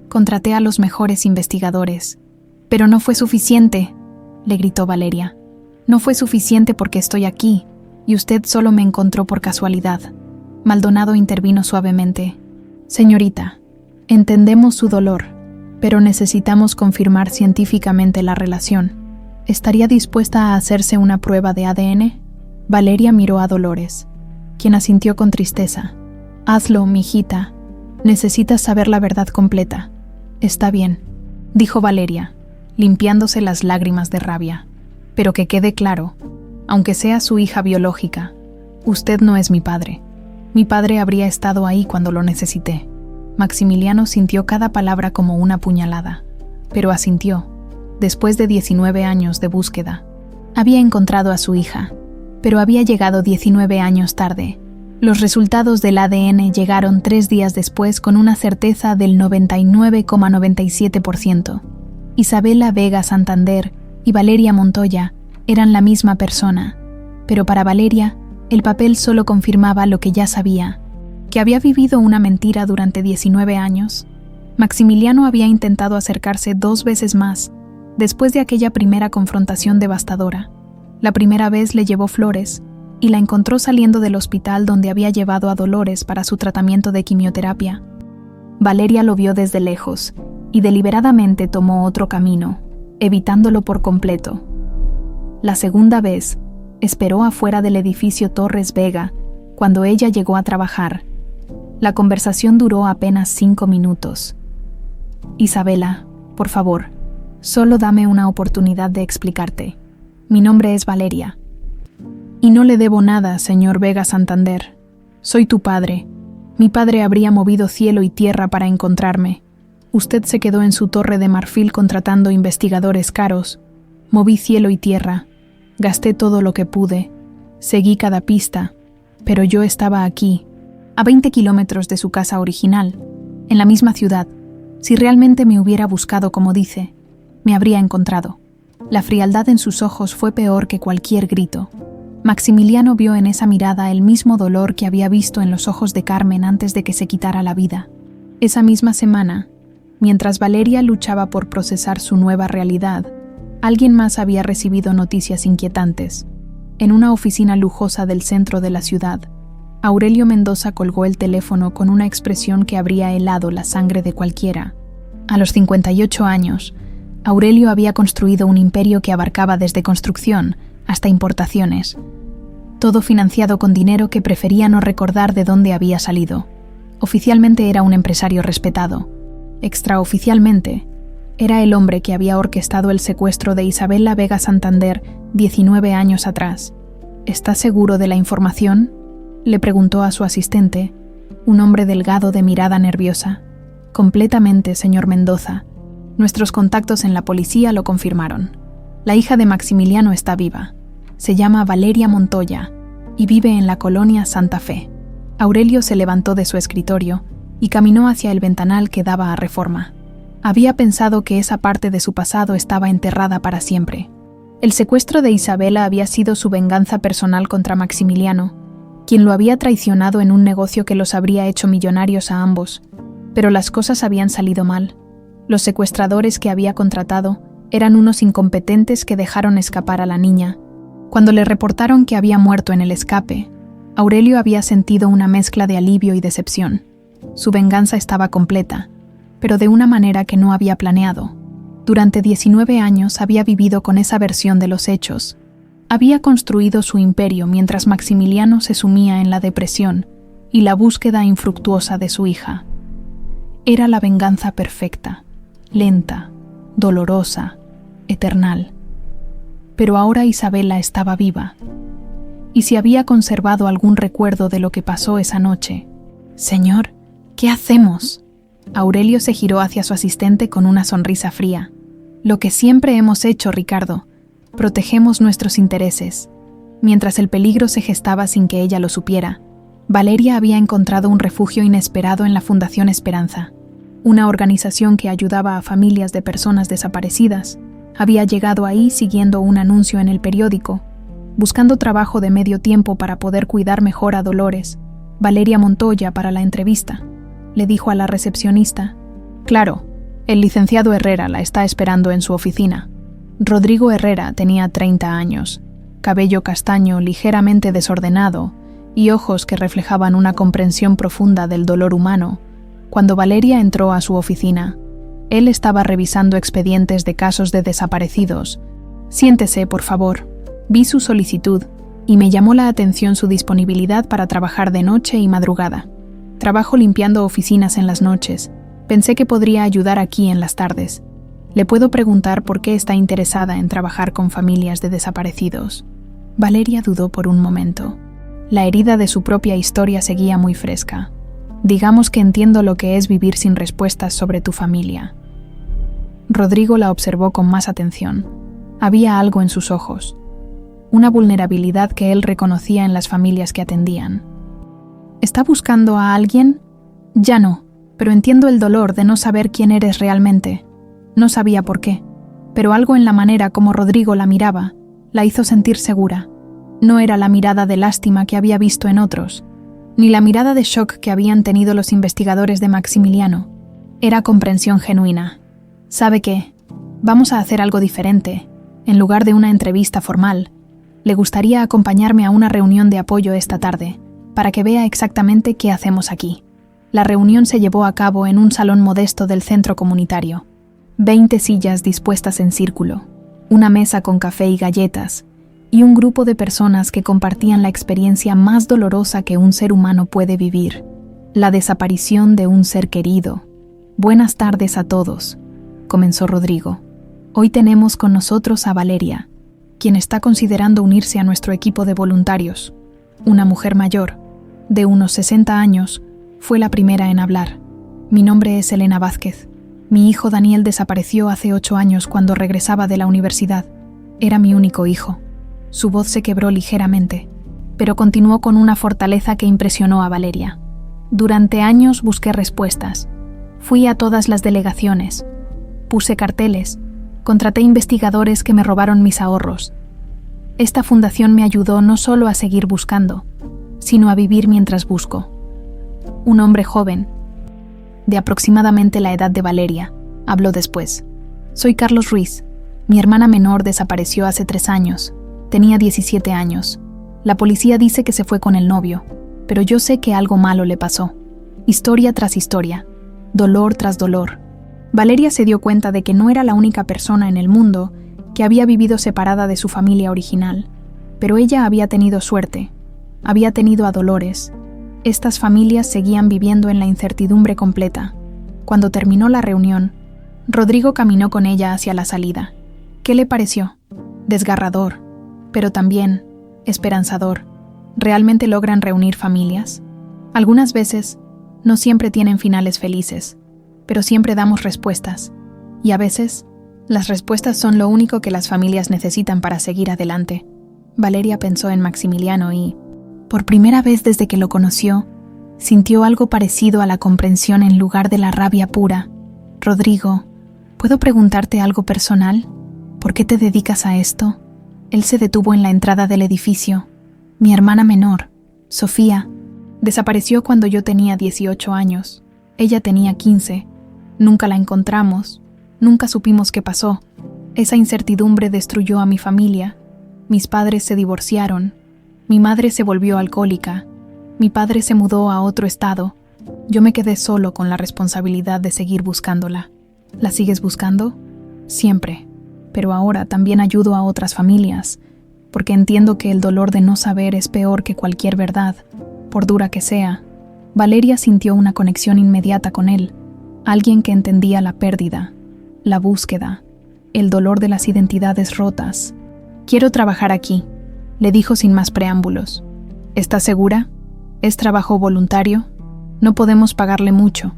contraté a los mejores investigadores, pero no fue suficiente, le gritó Valeria. No fue suficiente porque estoy aquí, y usted solo me encontró por casualidad. Maldonado intervino suavemente. Señorita, entendemos su dolor, pero necesitamos confirmar científicamente la relación. ¿Estaría dispuesta a hacerse una prueba de ADN? Valeria miró a Dolores, quien asintió con tristeza. Hazlo, mijita. Necesitas saber la verdad completa. Está bien, dijo Valeria, limpiándose las lágrimas de rabia. Pero que quede claro, aunque sea su hija biológica, usted no es mi padre. Mi padre habría estado ahí cuando lo necesité. Maximiliano sintió cada palabra como una puñalada, pero asintió. Después de 19 años de búsqueda, había encontrado a su hija, pero había llegado 19 años tarde. Los resultados del ADN llegaron 3 días después con una certeza del 99,97%. Isabela Vega Santander y Valeria Montoya eran la misma persona, pero para Valeria, el papel solo confirmaba lo que ya sabía, que había vivido una mentira durante 19 años. Maximiliano había intentado acercarse 2 veces más, después de aquella primera confrontación devastadora. La primera vez le llevó flores, y la encontró saliendo del hospital donde había llevado a Dolores para su tratamiento de quimioterapia. Valeria lo vio desde lejos, y deliberadamente tomó otro camino, evitándolo por completo. La segunda vez, esperó afuera del edificio Torres Vega, cuando ella llegó a trabajar. La conversación duró apenas 5 minutos. Isabela, por favor, solo dame una oportunidad de explicarte. Mi nombre es Valeria. Y no le debo nada, señor Vega Santander. Soy tu padre. Mi padre habría movido cielo y tierra para encontrarme. Usted se quedó en su torre de marfil contratando investigadores caros. Moví cielo y tierra. Gasté todo lo que pude. Seguí cada pista. Pero yo estaba aquí, a 20 kilómetros de su casa original, en la misma ciudad. Si realmente me hubiera buscado como dice, me habría encontrado. La frialdad en sus ojos fue peor que cualquier grito. Maximiliano vio en esa mirada el mismo dolor que había visto en los ojos de Carmen antes de que se quitara la vida. Esa misma semana, mientras Valeria luchaba por procesar su nueva realidad, alguien más había recibido noticias inquietantes. En una oficina lujosa del centro de la ciudad, Aurelio Mendoza colgó el teléfono con una expresión que habría helado la sangre de cualquiera. A los 58 años, Aurelio había construido un imperio que abarcaba desde construcción hasta importaciones, todo financiado con dinero que prefería no recordar de dónde había salido. Oficialmente era un empresario respetado. Extraoficialmente, era el hombre que había orquestado el secuestro de Isabela Vega Santander 19 años atrás. ¿Estás seguro de la información?, le preguntó a su asistente, un hombre delgado de mirada nerviosa. Completamente, señor Mendoza. Nuestros contactos en la policía lo confirmaron. La hija de Maximiliano está viva. Se llama Valeria Montoya y vive en la colonia Santa Fe. Aurelio se levantó de su escritorio y caminó hacia el ventanal que daba a Reforma. Había pensado que esa parte de su pasado estaba enterrada para siempre. El secuestro de Isabela había sido su venganza personal contra Maximiliano, quien lo había traicionado en un negocio que los habría hecho millonarios a ambos. Pero las cosas habían salido mal. Los secuestradores que había contratado eran unos incompetentes que dejaron escapar a la niña. Cuando le reportaron que había muerto en el escape, Aurelio había sentido una mezcla de alivio y decepción. Su venganza estaba completa, pero de una manera que no había planeado. Durante 19 años había vivido con esa versión de los hechos. Había construido su imperio mientras Maximiliano se sumía en la depresión y la búsqueda infructuosa de su hija. Era la venganza perfecta, lenta, dolorosa, eternal. Pero ahora Isabela estaba viva. Y si había conservado algún recuerdo de lo que pasó esa noche. «Señor, ¿qué hacemos?». Aurelio se giró hacia su asistente con una sonrisa fría. «Lo que siempre hemos hecho, Ricardo. Protegemos nuestros intereses». Mientras el peligro se gestaba sin que ella lo supiera, Valeria había encontrado un refugio inesperado en la Fundación Esperanza. Una organización que ayudaba a familias de personas desaparecidas. Había llegado ahí siguiendo un anuncio en el periódico, buscando trabajo de medio tiempo para poder cuidar mejor a Dolores. Valeria Montoya para la entrevista, le dijo a la recepcionista. Claro, el licenciado Herrera la está esperando en su oficina. Rodrigo Herrera tenía 30 años, cabello castaño ligeramente desordenado y ojos que reflejaban una comprensión profunda del dolor humano. Cuando Valeria entró a su oficina, Él estaba revisando expedientes de casos de desaparecidos. Siéntese, por favor. Vi su solicitud y me llamó la atención su disponibilidad para trabajar de noche y madrugada. Trabajo limpiando oficinas en las noches. Pensé que podría ayudar aquí en las tardes. ¿Le puedo preguntar por qué está interesada en trabajar con familias de desaparecidos? Valeria dudó por un momento. La herida de su propia historia seguía muy fresca. Digamos que entiendo lo que es vivir sin respuestas sobre tu familia. Rodrigo la observó con más atención. Había algo en sus ojos. Una vulnerabilidad que él reconocía en las familias que atendían. ¿Está buscando a alguien? Ya no, pero entiendo el dolor de no saber quién eres realmente. No sabía por qué, pero algo en la manera como Rodrigo la miraba la hizo sentir segura. No era la mirada de lástima que había visto en otros, ni la mirada de shock que habían tenido los investigadores de Maximiliano. Era comprensión genuina. ¿Sabe qué? Vamos a hacer algo diferente. En lugar de una entrevista formal, le gustaría acompañarme a una reunión de apoyo esta tarde, para que vea exactamente qué hacemos aquí. La reunión se llevó a cabo en un salón modesto del centro comunitario. 20 sillas dispuestas en círculo, una mesa con café y galletas, y un grupo de personas que compartían la experiencia más dolorosa que un ser humano puede vivir, la desaparición de un ser querido. Buenas tardes a todos, comenzó Rodrigo. Hoy tenemos con nosotros a Valeria, quien está considerando unirse a nuestro equipo de voluntarios. Una mujer mayor, de unos 60 años, fue la primera en hablar. Mi nombre es Elena Vázquez. Mi hijo Daniel desapareció hace 8 años cuando regresaba de la universidad. Era mi único hijo. Su voz se quebró ligeramente, pero continuó con una fortaleza que impresionó a Valeria. Durante años busqué respuestas. Fui a todas las delegaciones. Puse carteles. Contraté investigadores que me robaron mis ahorros. Esta fundación me ayudó no solo a seguir buscando, sino a vivir mientras busco. Un hombre joven, de aproximadamente la edad de Valeria, habló después. Soy Carlos Ruiz. Mi hermana menor desapareció hace 3 años. Tenía 17 años. La policía dice que se fue con el novio, pero yo sé que algo malo le pasó. Historia tras historia, dolor tras dolor. Valeria se dio cuenta de que no era la única persona en el mundo que había vivido separada de su familia original, pero ella había tenido suerte. Había tenido a Dolores. Estas familias seguían viviendo en la incertidumbre completa. Cuando terminó la reunión, Rodrigo caminó con ella hacia la salida. ¿Qué le pareció? Desgarrador, pero también esperanzador. ¿Realmente logran reunir familias? Algunas veces, no siempre tienen finales felices, pero siempre damos respuestas. Y a veces, las respuestas son lo único que las familias necesitan para seguir adelante. Valeria pensó en Maximiliano y, por primera vez desde que lo conoció, sintió algo parecido a la comprensión en lugar de la rabia pura. Rodrigo, ¿puedo preguntarte algo personal? ¿Por qué te dedicas a esto? Él se detuvo en la entrada del edificio. Mi hermana menor, Sofía, desapareció cuando yo tenía 18 años. Ella tenía 15. Nunca la encontramos. Nunca supimos qué pasó. Esa incertidumbre destruyó a mi familia. Mis padres se divorciaron. Mi madre se volvió alcohólica. Mi padre se mudó a otro estado. Yo me quedé solo con la responsabilidad de seguir buscándola. ¿La sigues buscando? Siempre. Pero ahora también ayudo a otras familias, porque entiendo que el dolor de no saber es peor que cualquier verdad, por dura que sea. Valeria sintió una conexión inmediata con él, alguien que entendía la pérdida, la búsqueda, el dolor de las identidades rotas. Quiero trabajar aquí, le dijo sin más preámbulos. ¿Estás segura? ¿Es trabajo voluntario? No podemos pagarle mucho.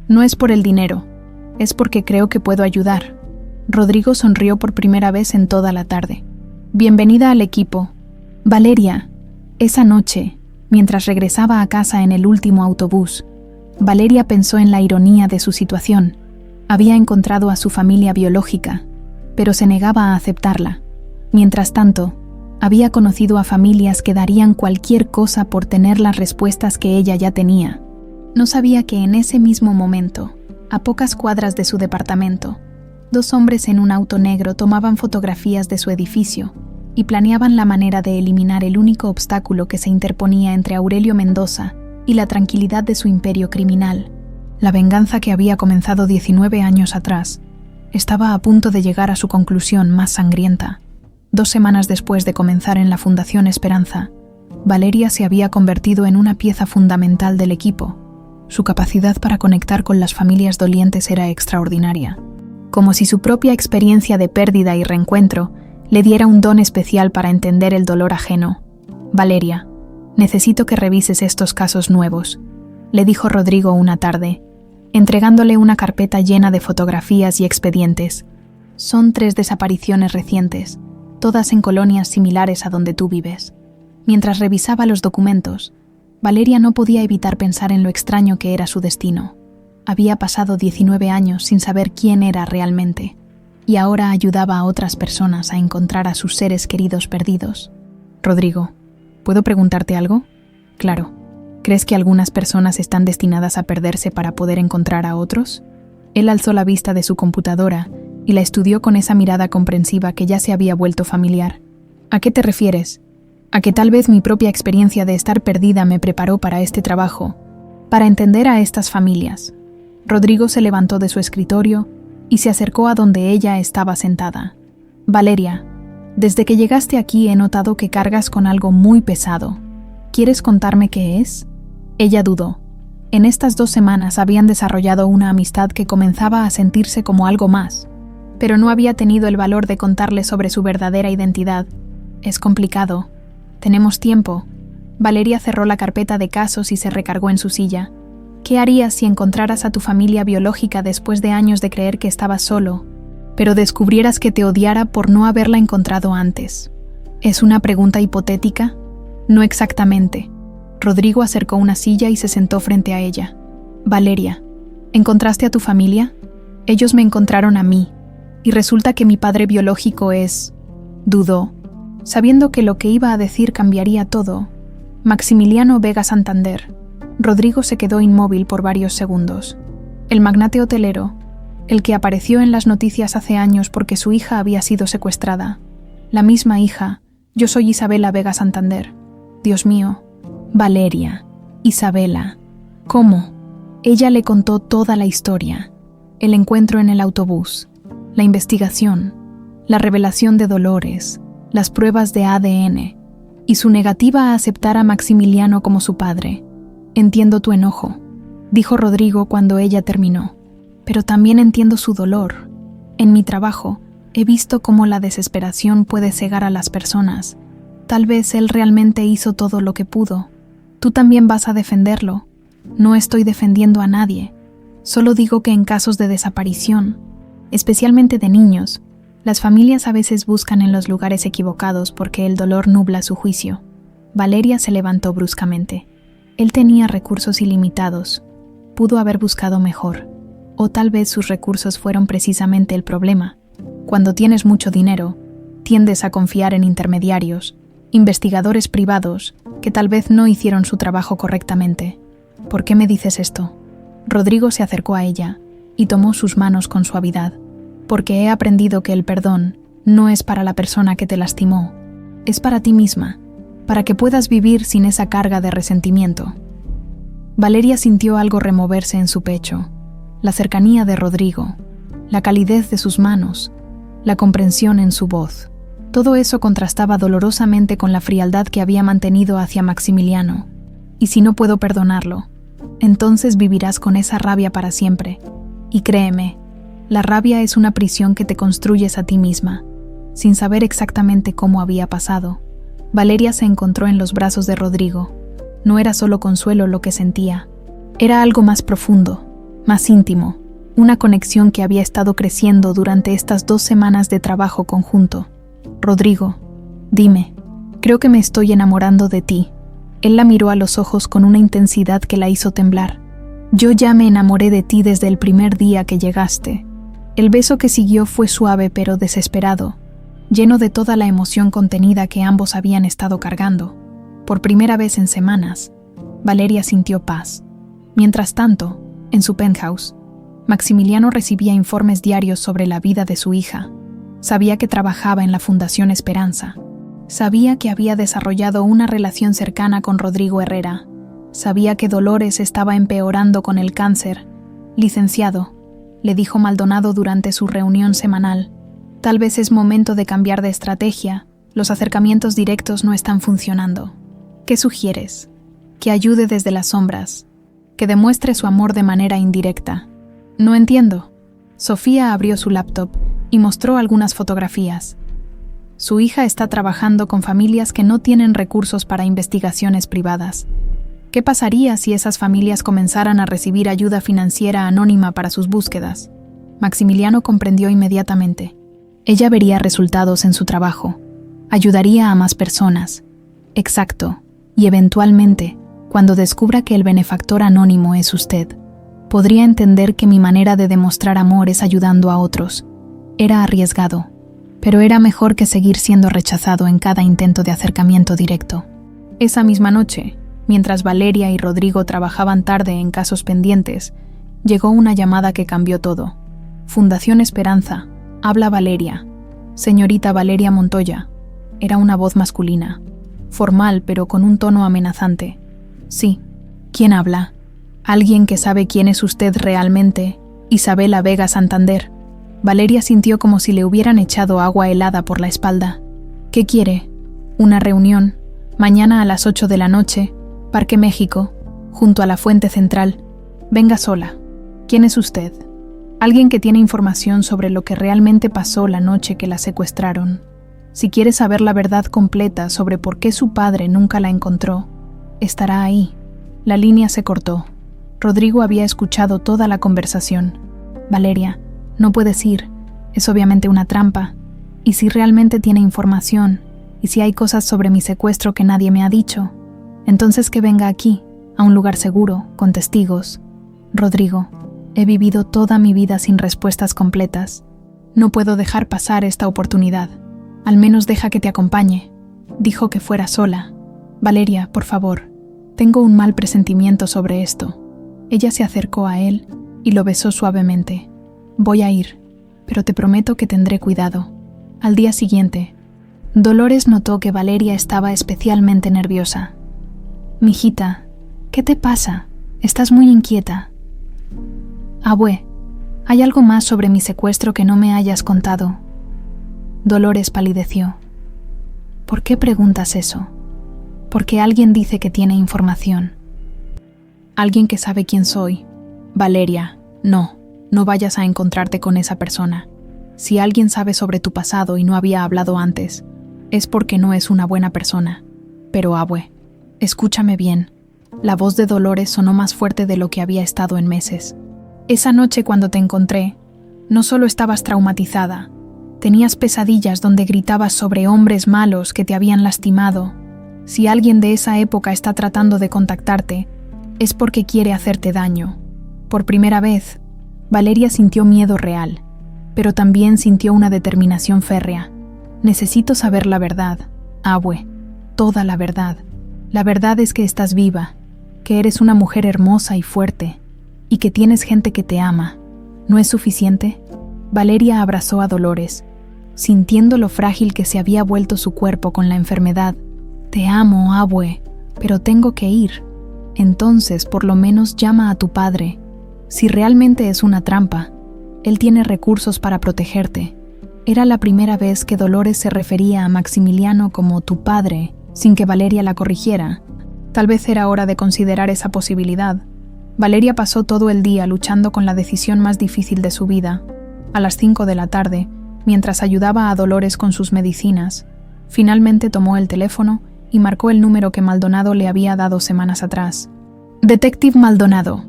No es por el dinero, es porque creo que puedo ayudar. Rodrigo sonrió por primera vez en toda la tarde. Bienvenida al equipo. Valeria, esa noche, mientras regresaba a casa en el último autobús, Valeria pensó en la ironía de su situación. Había encontrado a su familia biológica, pero se negaba a aceptarla. Mientras tanto, había conocido a familias que darían cualquier cosa por tener las respuestas que ella ya tenía. No sabía que en ese mismo momento, a pocas cuadras de su departamento, 2 hombres en un auto negro tomaban fotografías de su edificio y planeaban la manera de eliminar el único obstáculo que se interponía entre Aurelio Mendoza y la tranquilidad de su imperio criminal. La venganza que había comenzado 19 años atrás estaba a punto de llegar a su conclusión más sangrienta. 2 semanas después de comenzar en la Fundación Esperanza, Valeria se había convertido en una pieza fundamental del equipo. Su capacidad para conectar con las familias dolientes era extraordinaria, como si su propia experiencia de pérdida y reencuentro le diera un don especial para entender el dolor ajeno. «Valeria, necesito que revises estos casos nuevos», le dijo Rodrigo una tarde, entregándole una carpeta llena de fotografías y expedientes. «Son 3 desapariciones recientes, todas en colonias similares a donde tú vives». Mientras revisaba los documentos, Valeria no podía evitar pensar en lo extraño que era su destino. Había pasado 19 años sin saber quién era realmente, y ahora ayudaba a otras personas a encontrar a sus seres queridos perdidos. «Rodrigo, ¿puedo preguntarte algo?» «Claro. ¿Crees que algunas personas están destinadas a perderse para poder encontrar a otros?» Él alzó la vista de su computadora y la estudió con esa mirada comprensiva que ya se había vuelto familiar. «¿A qué te refieres?» «A que tal vez mi propia experiencia de estar perdida me preparó para este trabajo, para entender a estas familias». Rodrigo se levantó de su escritorio y se acercó a donde ella estaba sentada. «Valeria, desde que llegaste aquí he notado que cargas con algo muy pesado. ¿Quieres contarme qué es?» Ella dudó. En estas 2 semanas habían desarrollado una amistad que comenzaba a sentirse como algo más, pero no había tenido el valor de contarle sobre su verdadera identidad. «Es complicado. Tenemos tiempo». Valeria cerró la carpeta de casos y se recargó en su silla. «¿Qué harías si encontraras a tu familia biológica después de años de creer que estabas solo, pero descubrieras que te odiara por no haberla encontrado antes?» «¿Es una pregunta hipotética?» «No exactamente». Rodrigo acercó una silla y se sentó frente a ella. «Valeria, ¿encontraste a tu familia?» «Ellos me encontraron a mí, y resulta que mi padre biológico es...» Dudó, sabiendo que lo que iba a decir cambiaría todo. «Maximiliano Vega Santander». Rodrigo se quedó inmóvil por varios segundos. El magnate hotelero, el que apareció en las noticias hace años porque su hija había sido secuestrada. La misma hija. Yo soy Isabela Vega Santander. Dios mío. Valeria. Isabela. ¿Cómo? Ella le contó toda la historia. El encuentro en el autobús, la investigación, la revelación de Dolores, las pruebas de ADN y su negativa a aceptar a Maximiliano como su padre. «Entiendo tu enojo», dijo Rodrigo cuando ella terminó, «pero también entiendo su dolor. En mi trabajo he visto cómo la desesperación puede cegar a las personas. Tal vez él realmente hizo todo lo que pudo. Tú también vas a defenderlo. No estoy defendiendo a nadie. Solo digo que en casos de desaparición, especialmente de niños, las familias a veces buscan en los lugares equivocados porque el dolor nubla su juicio». Valeria se levantó bruscamente. Él tenía recursos ilimitados. Pudo haber buscado mejor. O tal vez sus recursos fueron precisamente el problema. Cuando tienes mucho dinero, tiendes a confiar en intermediarios, investigadores privados, que tal vez no hicieron su trabajo correctamente. «¿Por qué me dices esto?» Rodrigo se acercó a ella y tomó sus manos con suavidad. «Porque he aprendido que el perdón no es para la persona que te lastimó, es para ti misma, para que puedas vivir sin esa carga de resentimiento». Valeria sintió algo removerse en su pecho, la cercanía de Rodrigo, la calidez de sus manos, la comprensión en su voz. Todo eso contrastaba dolorosamente con la frialdad que había mantenido hacia Maximiliano. «Y si no puedo perdonarlo, entonces vivirás con esa rabia para siempre. Y créeme, la rabia es una prisión que te construyes a ti misma, sin saber exactamente cómo había pasado». Valeria se encontró en los brazos de Rodrigo. No era solo consuelo lo que sentía. Era algo más profundo, más íntimo, una conexión que había estado creciendo durante estas 2 semanas de trabajo conjunto. «Rodrigo, dime, creo que me estoy enamorando de ti». Él la miró a los ojos con una intensidad que la hizo temblar. «Yo ya me enamoré de ti desde el primer día que llegaste». El beso que siguió fue suave pero desesperado, lleno de toda la emoción contenida que ambos habían estado cargando. Por primera vez en semanas, Valeria sintió paz. Mientras tanto, en su penthouse, Maximiliano recibía informes diarios sobre la vida de su hija. Sabía que trabajaba en la Fundación Esperanza. Sabía que había desarrollado una relación cercana con Rodrigo Herrera. Sabía que Dolores estaba empeorando con el cáncer Licenciado, le dijo Maldonado durante su reunión semanal, tal vez es momento de cambiar de estrategia. Los acercamientos directos no están funcionando. ¿Qué sugieres? Que ayude desde las sombras, que demuestre su amor de manera indirecta. No entiendo. Sofía abrió su laptop y mostró algunas fotografías. Su hija está trabajando con familias que no tienen recursos para investigaciones privadas. ¿Qué pasaría si esas familias comenzaran a recibir ayuda financiera anónima para sus búsquedas? Maximiliano comprendió inmediatamente. Ella vería resultados en su trabajo. Ayudaría a más personas. Exacto. Y eventualmente, cuando descubra que el benefactor anónimo es usted, podría entender que mi manera de demostrar amor es ayudando a otros. Era arriesgado, pero era mejor que seguir siendo rechazado en cada intento de acercamiento directo. Esa misma noche, mientras Valeria y Rodrigo trabajaban tarde en casos pendientes, llegó una llamada que cambió todo. Fundación Esperanza, habla Valeria. Señorita Valeria Montoya. Era una voz masculina, formal pero con un tono amenazante. Sí. ¿Quién habla? Alguien que sabe quién es usted realmente, Isabela Vega Santander. Valeria sintió como si le hubieran echado agua helada por la espalda. ¿Qué quiere? Una reunión, mañana a las 8 de la noche, Parque México, junto a la Fuente Central. Venga sola. ¿Quién es usted? Alguien que tiene información sobre lo que realmente pasó la noche que la secuestraron. Si quiere saber la verdad completa sobre por qué su padre nunca la encontró, estará ahí. La línea se cortó. Rodrigo había escuchado toda la conversación. Valeria, no puedes ir. Es obviamente una trampa. ¿Y si realmente tiene información? ¿Y si hay cosas sobre mi secuestro que nadie me ha dicho? Entonces que venga aquí, a un lugar seguro, con testigos. Rodrigo, he vivido toda mi vida sin respuestas completas. No puedo dejar pasar esta oportunidad. Al menos deja que te acompañe. Dijo que fuera sola. Valeria, por favor. Tengo un mal presentimiento sobre esto. Ella se acercó a él y lo besó suavemente. Voy a ir, pero te prometo que tendré cuidado. Al día siguiente, Dolores notó que Valeria estaba especialmente nerviosa. Mijita, ¿qué te pasa? Estás muy inquieta. Abue, ¿hay algo más sobre mi secuestro que no me hayas contado? Dolores palideció. ¿Por qué preguntas eso? Porque alguien dice que tiene información. Alguien que sabe quién soy. Valeria, no vayas a encontrarte con esa persona. Si alguien sabe sobre tu pasado y no había hablado antes, es porque no es una buena persona. Pero Abue, escúchame bien. La voz de Dolores sonó más fuerte de lo que había estado en meses. Esa noche cuando te encontré, no solo estabas traumatizada, tenías pesadillas donde gritabas sobre hombres malos que te habían lastimado. Si alguien de esa época está tratando de contactarte, es porque quiere hacerte daño. Por primera vez, Valeria sintió miedo real, pero también sintió una determinación férrea. Necesito saber la verdad, Abue, toda la verdad. La verdad es que estás viva, que eres una mujer hermosa y fuerte, y que tienes gente que te ama. ¿No es suficiente? Valeria abrazó a Dolores, sintiendo lo frágil que se había vuelto su cuerpo con la enfermedad. Te amo, Abue, pero tengo que ir. Entonces, por lo menos llama a tu padre. Si realmente es una trampa, él tiene recursos para protegerte. Era la primera vez que Dolores se refería a Maximiliano como tu padre, sin que Valeria la corrigiera. Tal vez era hora de considerar esa posibilidad. Valeria pasó todo el día luchando con la decisión más difícil de su vida. A las 5 de la tarde, mientras ayudaba a Dolores con sus medicinas, finalmente tomó el teléfono y marcó el número que Maldonado le había dado semanas atrás. Detective Maldonado.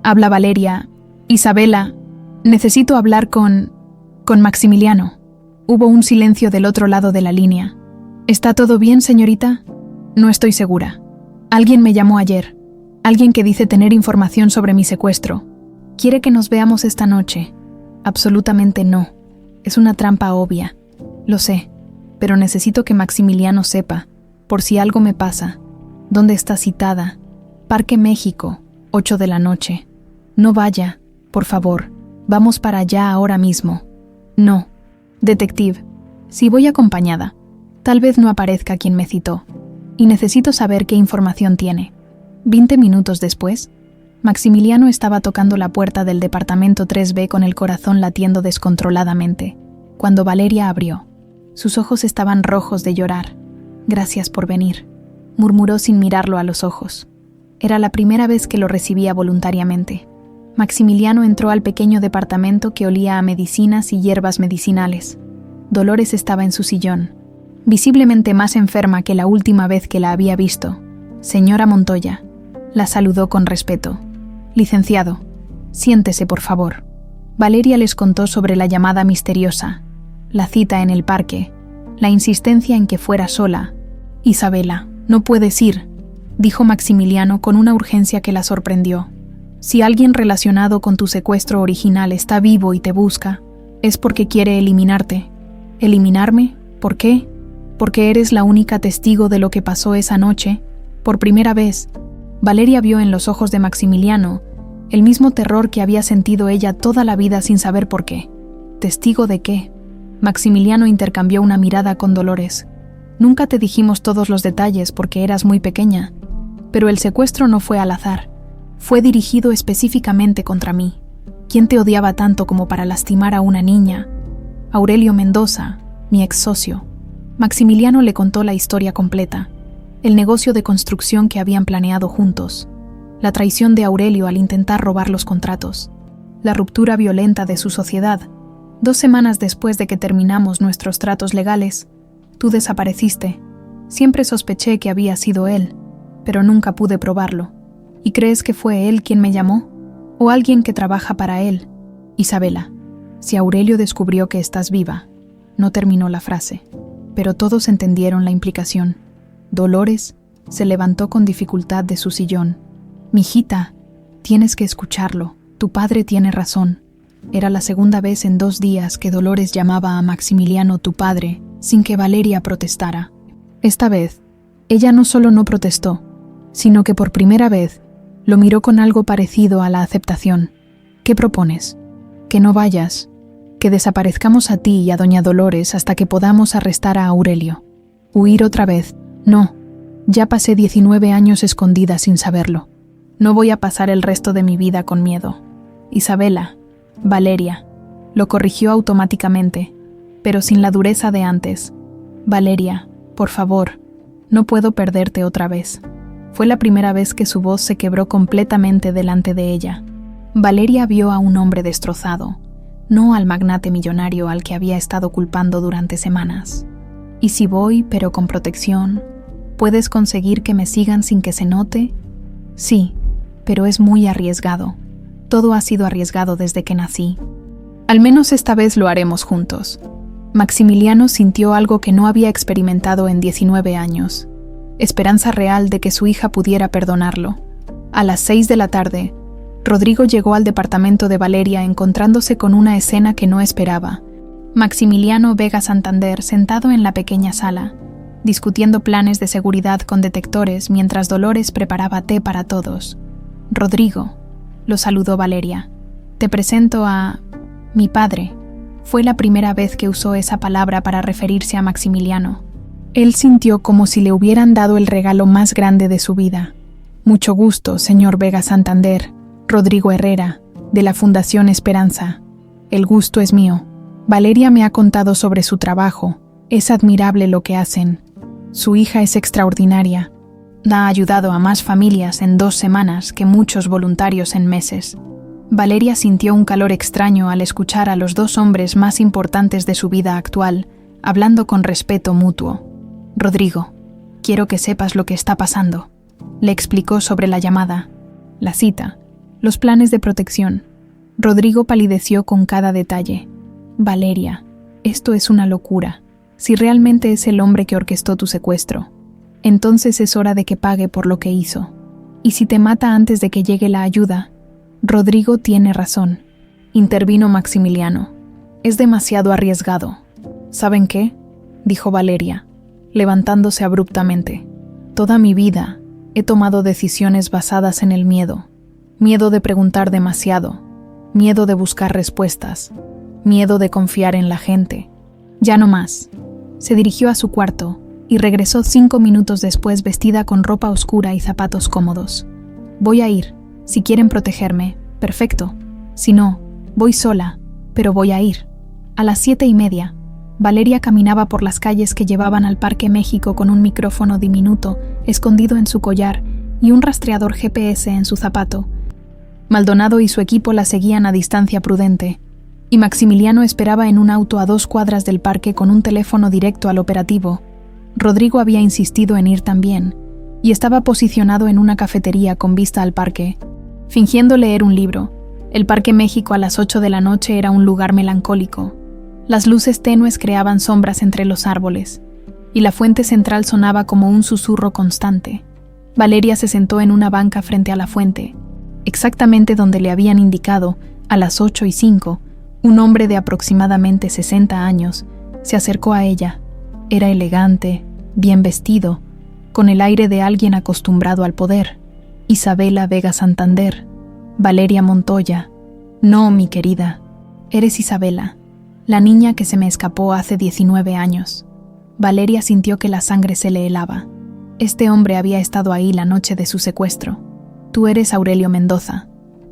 Habla Valeria. Isabela, necesito hablar con Maximiliano. Hubo un silencio del otro lado de la línea. ¿Está todo bien, señorita? No estoy segura. Alguien me llamó ayer. Alguien que dice tener información sobre mi secuestro. ¿Quiere que nos veamos esta noche? Absolutamente no. Es una trampa obvia. Lo sé, pero necesito que Maximiliano sepa, por si algo me pasa. ¿Dónde está citada? Parque México, 8 de la noche. No vaya, por favor. Vamos para allá ahora mismo. No. Detective, si voy acompañada, tal vez no aparezca quien me citó. Y necesito saber qué información tiene. 20 minutos después, Maximiliano estaba tocando la puerta del departamento 3B con el corazón latiendo descontroladamente, cuando Valeria abrió. Sus ojos estaban rojos de llorar. «Gracias por venir», murmuró sin mirarlo a los ojos. Era la primera vez que lo recibía voluntariamente. Maximiliano entró al pequeño departamento que olía a medicinas y hierbas medicinales. Dolores estaba en su sillón, visiblemente más enferma que la última vez que la había visto. «Señora Montoya», la saludó con respeto. «Licenciado, siéntese, por favor». Valeria les contó sobre la llamada misteriosa, la cita en el parque, la insistencia en que fuera sola. «Isabela, no puedes ir», dijo Maximiliano con una urgencia que la sorprendió. «Si alguien relacionado con tu secuestro original está vivo y te busca, es porque quiere eliminarte». «¿Eliminarme? ¿Por qué?» «Porque eres la única testigo de lo que pasó esa noche, por primera vez». Valeria vio en los ojos de Maximiliano el mismo terror que había sentido ella toda la vida sin saber por qué. ¿Testigo de qué? Maximiliano intercambió una mirada con Dolores. «Nunca te dijimos todos los detalles porque eras muy pequeña, pero el secuestro no fue al azar. Fue dirigido específicamente contra mí. ¿Quién te odiaba tanto como para lastimar a una niña? Aurelio Mendoza, mi ex socio». Maximiliano le contó la historia completa. El negocio de construcción que habían planeado juntos, la traición de Aurelio al intentar robar los contratos, la ruptura violenta de su sociedad. 2 semanas después de que terminamos nuestros tratos legales, tú desapareciste. Siempre sospeché que había sido él, pero nunca pude probarlo. ¿Y crees que fue él quien me llamó? ¿O alguien que trabaja para él? Isabela, si Aurelio descubrió que estás viva, no terminó la frase, pero todos entendieron la implicación. Dolores se levantó con dificultad de su sillón. «Mijita, tienes que escucharlo. Tu padre tiene razón». Era la segunda vez en 2 días que Dolores llamaba a Maximiliano tu padre, sin que Valeria protestara. Esta vez, ella no solo no protestó, sino que por primera vez lo miró con algo parecido a la aceptación. «¿Qué propones? Que no vayas, que desaparezcamos a ti y a doña Dolores hasta que podamos arrestar a Aurelio. ¿Huir otra vez? No, ya pasé 19 años escondida sin saberlo. No voy a pasar el resto de mi vida con miedo. Isabela, Valeria», lo corrigió automáticamente, pero sin la dureza de antes. «Valeria, por favor, no puedo perderte otra vez». Fue la primera vez que su voz se quebró completamente delante de ella. Valeria vio a un hombre destrozado, no al magnate millonario al que había estado culpando durante semanas. «¿Y si voy, pero con protección? ¿Puedes conseguir que me sigan sin que se note?» «Sí, pero es muy arriesgado. Todo ha sido arriesgado desde que nací. Al menos esta vez lo haremos juntos». Maximiliano sintió algo que no había experimentado en 19 años. Esperanza real de que su hija pudiera perdonarlo. A las 6 de la tarde, Rodrigo llegó al departamento de Valeria encontrándose con una escena que no esperaba. Maximiliano Vega Santander sentado en la pequeña sala, discutiendo planes de seguridad con detectores mientras Dolores preparaba té para todos. «Rodrigo», lo saludó Valeria. «Te presento a... mi padre». Fue la primera vez que usó esa palabra para referirse a Maximiliano. Él sintió como si le hubieran dado el regalo más grande de su vida. «Mucho gusto, señor Vega Santander. Rodrigo Herrera, de la Fundación Esperanza. El gusto es mío. Valeria me ha contado sobre su trabajo. Es admirable lo que hacen. Su hija es extraordinaria. Ha ayudado a más familias en 2 semanas que muchos voluntarios en meses». Valeria sintió un calor extraño al escuchar a los 2 hombres más importantes de su vida actual, hablando con respeto mutuo. «Rodrigo, quiero que sepas lo que está pasando», le explicó sobre la llamada, la cita, los planes de protección. Rodrigo palideció con cada detalle. «Valeria, esto es una locura. Si realmente es el hombre que orquestó tu secuestro, entonces es hora de que pague por lo que hizo. Y si te mata antes de que llegue la ayuda». «Rodrigo tiene razón», intervino Maximiliano. «Es demasiado arriesgado». «¿Saben qué?», dijo Valeria, levantándose abruptamente. «Toda mi vida he tomado decisiones basadas en el miedo. Miedo de preguntar demasiado, miedo de buscar respuestas, miedo de confiar en la gente. Ya no más». Se dirigió a su cuarto y regresó 5 minutos después vestida con ropa oscura y zapatos cómodos. «Voy a ir», Si quieren protegerme, perfecto. Si no, voy sola, pero voy a ir. A las 7:30, Valeria caminaba por las calles que llevaban al Parque México con un micrófono diminuto escondido en su collar y un rastreador GPS en su zapato. Maldonado y su equipo la seguían a distancia prudente, y Maximiliano esperaba en un auto a 2 cuadras del parque con un teléfono directo al operativo. Rodrigo había insistido en ir también, y estaba posicionado en una cafetería con vista al parque, fingiendo leer un libro. El Parque México a las 8 de la noche era un lugar melancólico. Las luces tenues creaban sombras entre los árboles, y la fuente central sonaba como un susurro constante. Valeria se sentó en una banca frente a la fuente, exactamente donde le habían indicado, a las 8:05, un hombre de aproximadamente 60 años se acercó a ella. Era elegante, bien vestido, con el aire de alguien acostumbrado al poder. Isabela Vega Santander. Valeria Montoya. No, mi querida, eres Isabela, la niña que se me escapó hace 19 años. Valeria sintió que la sangre se le helaba. Este hombre había estado ahí la noche de su secuestro. Tú eres Aurelio Mendoza,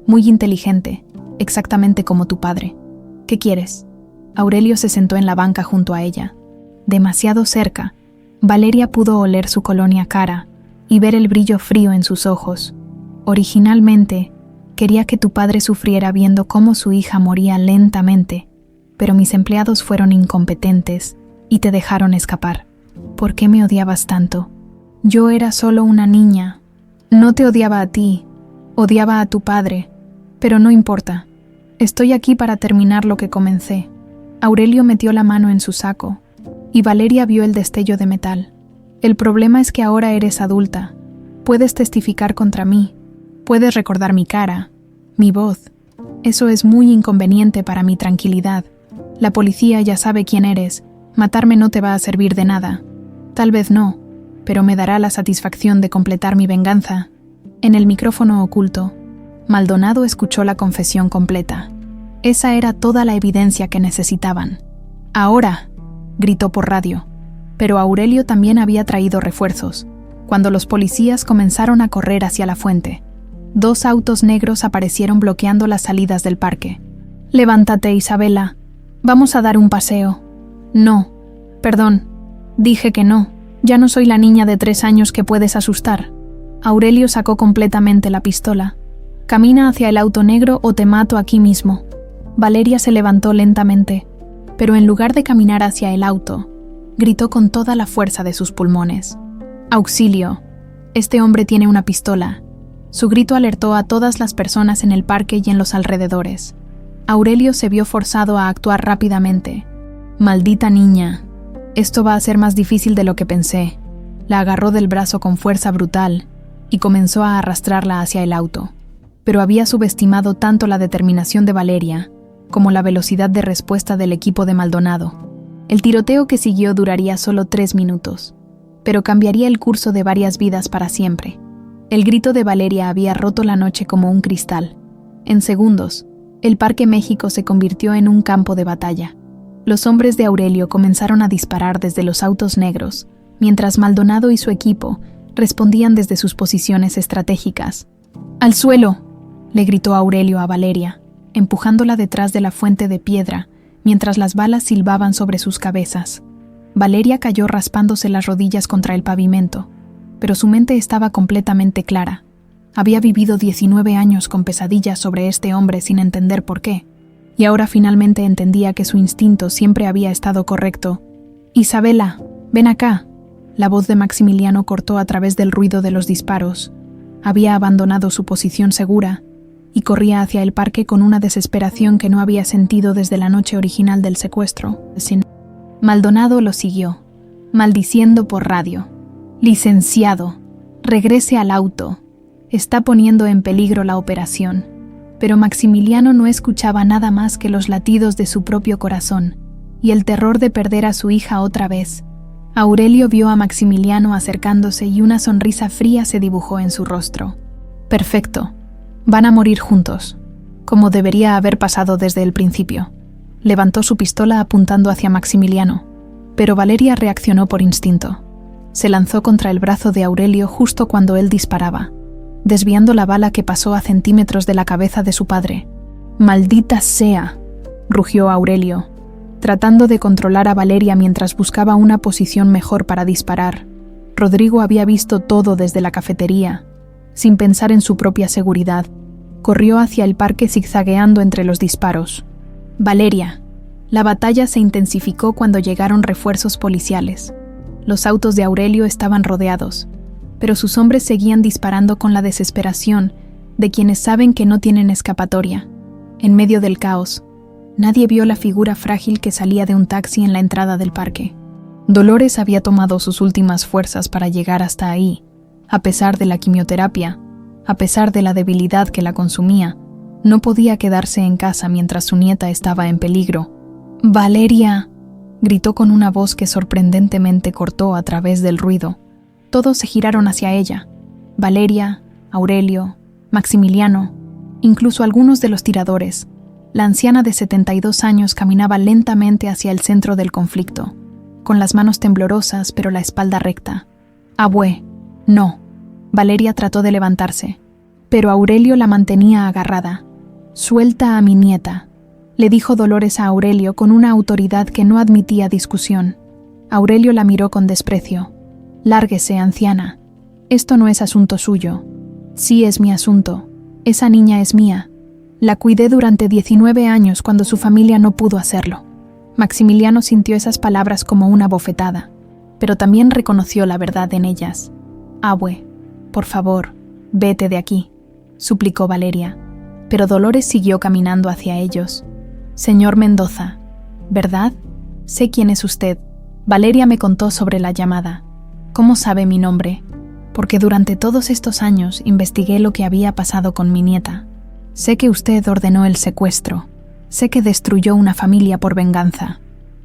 muy inteligente, exactamente como tu padre. ¿Qué quieres? Aurelio se sentó en la banca junto a ella. Demasiado cerca, Valeria pudo oler su colonia cara y ver el brillo frío en sus ojos. Originalmente, quería que tu padre sufriera viendo cómo su hija moría lentamente, pero mis empleados fueron incompetentes y te dejaron escapar. ¿Por qué me odiabas tanto? Yo era solo una niña. No te odiaba a ti, odiaba a tu padre, pero no importa. Estoy aquí para terminar lo que comencé. Aurelio metió la mano en su saco, y Valeria vio el destello de metal. El problema es que ahora eres adulta. Puedes testificar contra mí. Puedes recordar mi cara, mi voz. Eso es muy inconveniente para mi tranquilidad. La policía ya sabe quién eres. Matarme no te va a servir de nada. Tal vez no, pero me dará la satisfacción de completar mi venganza. En el micrófono oculto, Maldonado escuchó la confesión completa. Esa era toda la evidencia que necesitaban. «Ahora», gritó por radio. Pero Aurelio también había traído refuerzos, cuando los policías comenzaron a correr hacia la fuente. 2 autos negros aparecieron bloqueando las salidas del parque. «Levántate, Isabela. Vamos a dar un paseo». «No. Perdón. Dije que no. Ya no soy la niña de 3 años que puedes asustar». Aurelio sacó completamente la pistola. «Camina hacia el auto negro o te mato aquí mismo». Valeria se levantó lentamente, pero en lugar de caminar hacia el auto, gritó con toda la fuerza de sus pulmones. «Auxilio. Este hombre tiene una pistola». Su grito alertó a todas las personas en el parque y en los alrededores. Aurelio se vio forzado a actuar rápidamente. «Maldita niña. Esto va a ser más difícil de lo que pensé». La agarró del brazo con fuerza brutal y comenzó a arrastrarla hacia el auto. Pero había subestimado tanto la determinación de Valeria como la velocidad de respuesta del equipo de Maldonado. El tiroteo que siguió duraría solo 3 minutos, pero cambiaría el curso de varias vidas para siempre. El grito de Valeria había roto la noche como un cristal. En segundos, el Parque México se convirtió en un campo de batalla. Los hombres de Aurelio comenzaron a disparar desde los autos negros, mientras Maldonado y su equipo respondían desde sus posiciones estratégicas. «¡Al suelo!», le gritó Aurelio a Valeria, empujándola detrás de la fuente de piedra, mientras las balas silbaban sobre sus cabezas. Valeria cayó raspándose las rodillas contra el pavimento, pero su mente estaba completamente clara. Había vivido 19 años con pesadillas sobre este hombre sin entender por qué, y ahora finalmente entendía que su instinto siempre había estado correcto. «Isabela, ven acá». La voz de Maximiliano cortó a través del ruido de los disparos. Había abandonado su posición segura y corría hacia el parque con una desesperación que no había sentido desde la noche original del secuestro. Maldonado lo siguió, maldiciendo por radio. «Licenciado, regrese al auto. Está poniendo en peligro la operación». Pero Maximiliano no escuchaba nada más que los latidos de su propio corazón y el terror de perder a su hija otra vez. Aurelio vio a Maximiliano acercándose y una sonrisa fría se dibujó en su rostro. «Perfecto. Van a morir juntos, como debería haber pasado desde el principio». Levantó su pistola apuntando hacia Maximiliano, pero Valeria reaccionó por instinto. Se lanzó contra el brazo de Aurelio justo cuando él disparaba. desviando la bala que pasó a centímetros de la cabeza de su padre. «¡Maldita sea!», rugió Aurelio, tratando de controlar a Valeria mientras buscaba una posición mejor para disparar. Rodrigo había visto todo desde la cafetería. Sin pensar en su propia seguridad, corrió hacia el parque zigzagueando entre los disparos. «Valeria». La batalla se intensificó cuando llegaron refuerzos policiales. Los autos de Aurelio estaban rodeados, pero sus hombres seguían disparando con la desesperación de quienes saben que no tienen escapatoria. En medio del caos, nadie vio la figura frágil que salía de un taxi en la entrada del parque. Dolores había tomado sus últimas fuerzas para llegar hasta ahí. A pesar de la quimioterapia, a pesar de la debilidad que la consumía, no podía quedarse en casa mientras su nieta estaba en peligro. «¡Valeria!», gritó con una voz que sorprendentemente cortó a través del ruido. Todos se giraron hacia ella. Valeria, Aurelio, Maximiliano, incluso algunos de los tiradores. La anciana de 72 años caminaba lentamente hacia el centro del conflicto, con las manos temblorosas pero la espalda recta. «Abue, no». Valeria trató de levantarse, pero Aurelio la mantenía agarrada. «Suelta a mi nieta», le dijo Dolores a Aurelio con una autoridad que no admitía discusión. Aurelio la miró con desprecio. «Lárguese, anciana. Esto no es asunto suyo». «Sí es mi asunto. Esa niña es mía. La cuidé durante 19 años cuando su familia no pudo hacerlo». Maximiliano sintió esas palabras como una bofetada, pero también reconoció la verdad en ellas. «Abue, por favor, vete de aquí», suplicó Valeria, pero Dolores siguió caminando hacia ellos. «Señor Mendoza, ¿verdad? Sé quién es usted. Valeria me contó sobre la llamada. ¿Cómo sabe mi nombre? Porque durante todos estos años investigué lo que había pasado con mi nieta. Sé que usted ordenó el secuestro. Sé que destruyó una familia por venganza».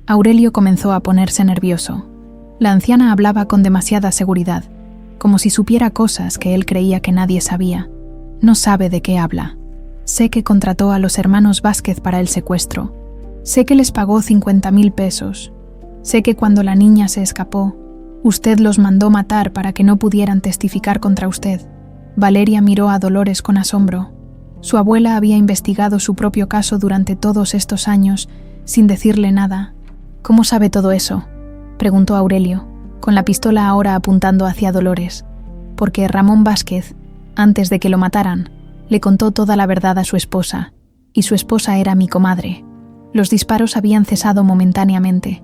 Aurelio comenzó a ponerse nervioso. La anciana hablaba con demasiada seguridad, como si supiera cosas que él creía que nadie sabía. «No sabe de qué habla. Sé que contrató a los hermanos Vázquez para el secuestro. Sé que les pagó 50,000 pesos. Sé que cuando la niña se escapó, usted los mandó matar para que no pudieran testificar contra usted». Valeria miró a Dolores con asombro. Su abuela había investigado su propio caso durante todos estos años, sin decirle nada. «¿Cómo sabe todo eso?», preguntó Aurelio, con la pistola ahora apuntando hacia Dolores. «Porque Ramón Vázquez, antes de que lo mataran, le contó toda la verdad a su esposa, y su esposa era mi comadre». Los disparos habían cesado momentáneamente.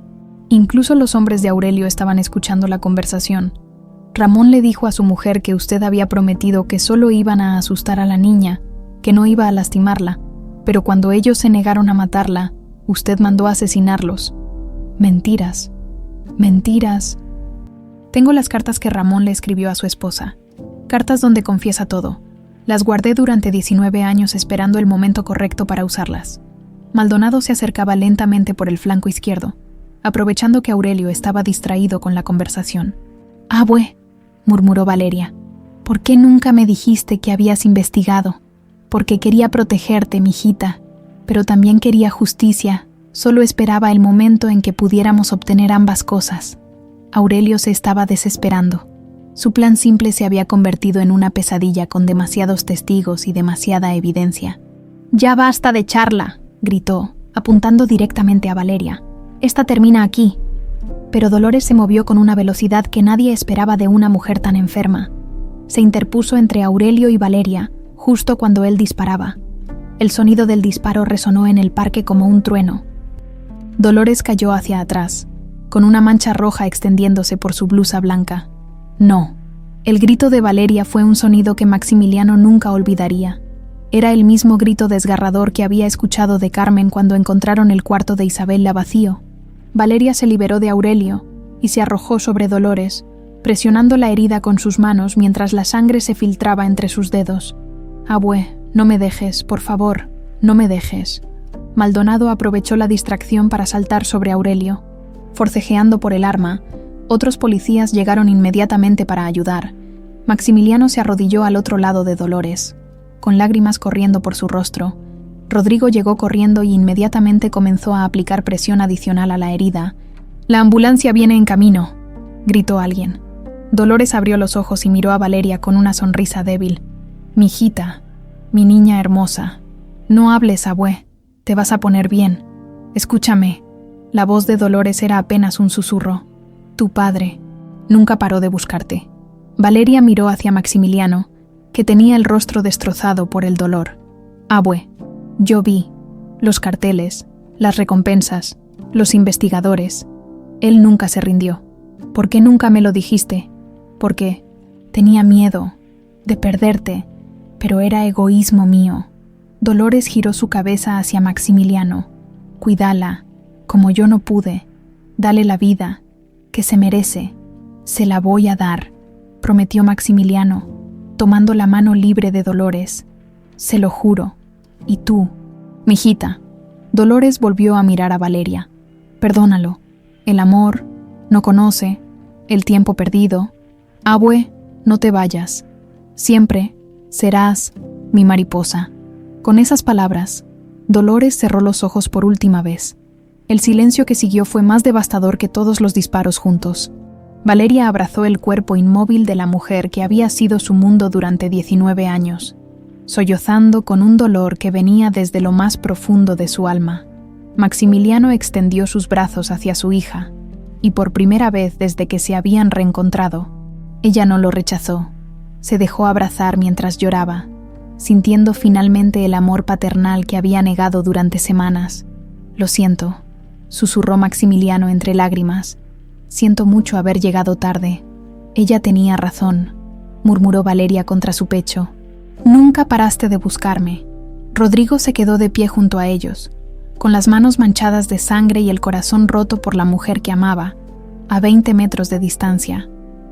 Incluso los hombres de Aurelio estaban escuchando la conversación. Ramón le dijo a su mujer que usted había prometido que solo iban a asustar a la niña, que no iba a lastimarla, pero cuando ellos se negaron a matarla, usted mandó a asesinarlos. Mentiras. Mentiras. Tengo las cartas que Ramón le escribió a su esposa. Cartas donde confiesa todo. Las guardé durante 19 años esperando el momento correcto para usarlas. Maldonado se acercaba lentamente por el flanco izquierdo, aprovechando que Aurelio estaba distraído con la conversación. «Abue», murmuró Valeria, «¿por qué nunca me dijiste que habías investigado? Porque quería protegerte, mijita, pero también quería justicia. Solo esperaba el momento en que pudiéramos obtener ambas cosas». Aurelio se estaba desesperando. Su plan simple se había convertido en una pesadilla con demasiados testigos y demasiada evidencia. «Ya basta de charla», gritó, apuntando directamente a Valeria. «Esta termina aquí». Pero Dolores se movió con una velocidad que nadie esperaba de una mujer tan enferma. Se interpuso entre Aurelio y Valeria, justo cuando él disparaba. El sonido del disparo resonó en el parque como un trueno. Dolores cayó hacia atrás, con una mancha roja extendiéndose por su blusa blanca. No. El grito de Valeria fue un sonido que Maximiliano nunca olvidaría. Era el mismo grito desgarrador que había escuchado de Carmen cuando encontraron el cuarto de Isabela vacío. Valeria se liberó de Aurelio y se arrojó sobre Dolores, presionando la herida con sus manos mientras la sangre se filtraba entre sus dedos. «Abue, no me dejes, por favor, no me dejes». Maldonado aprovechó la distracción para saltar sobre Aurelio. Forcejeando por el arma, otros policías llegaron inmediatamente para ayudar. Maximiliano se arrodilló al otro lado de Dolores, con lágrimas corriendo por su rostro. Rodrigo llegó corriendo y inmediatamente comenzó a aplicar presión adicional a la herida. «La ambulancia viene en camino», gritó alguien. Dolores abrió los ojos y miró a Valeria con una sonrisa débil. Mijita, mi niña hermosa, no hables, abue, te vas a poner bien. Escúchame. La voz de Dolores era apenas un susurro. Tu padre nunca paró de buscarte. Valeria miró hacia Maximiliano, que tenía el rostro destrozado por el dolor. Abue, yo vi los carteles, las recompensas, los investigadores. Él nunca se rindió. ¿Por qué nunca me lo dijiste? Porque tenía miedo de perderte, pero era egoísmo mío. Dolores giró su cabeza hacia Maximiliano. Cuídala, como yo no pude. Dale la vida, que se merece. Se la voy a dar, prometió Maximiliano, tomando la mano libre de Dolores. Se lo juro. Y tú, mijita. Dolores volvió a mirar a Valeria. Perdónalo. El amor no conoce, el tiempo perdido. Abue, no te vayas. Siempre serás mi mariposa. Con esas palabras, Dolores cerró los ojos por última vez. El silencio que siguió fue más devastador que todos los disparos juntos. Valeria abrazó el cuerpo inmóvil de la mujer que había sido su mundo durante 19 años, sollozando con un dolor que venía desde lo más profundo de su alma. Maximiliano extendió sus brazos hacia su hija, y por primera vez desde que se habían reencontrado, ella no lo rechazó. Se dejó abrazar mientras lloraba, sintiendo finalmente el amor paternal que había negado durante semanas. Lo siento, susurró Maximiliano entre lágrimas. Siento mucho haber llegado tarde. Ella tenía razón, murmuró Valeria contra su pecho. Nunca paraste de buscarme. Rodrigo se quedó de pie junto a ellos, con las manos manchadas de sangre y el corazón roto por la mujer que amaba, a 20 metros de distancia.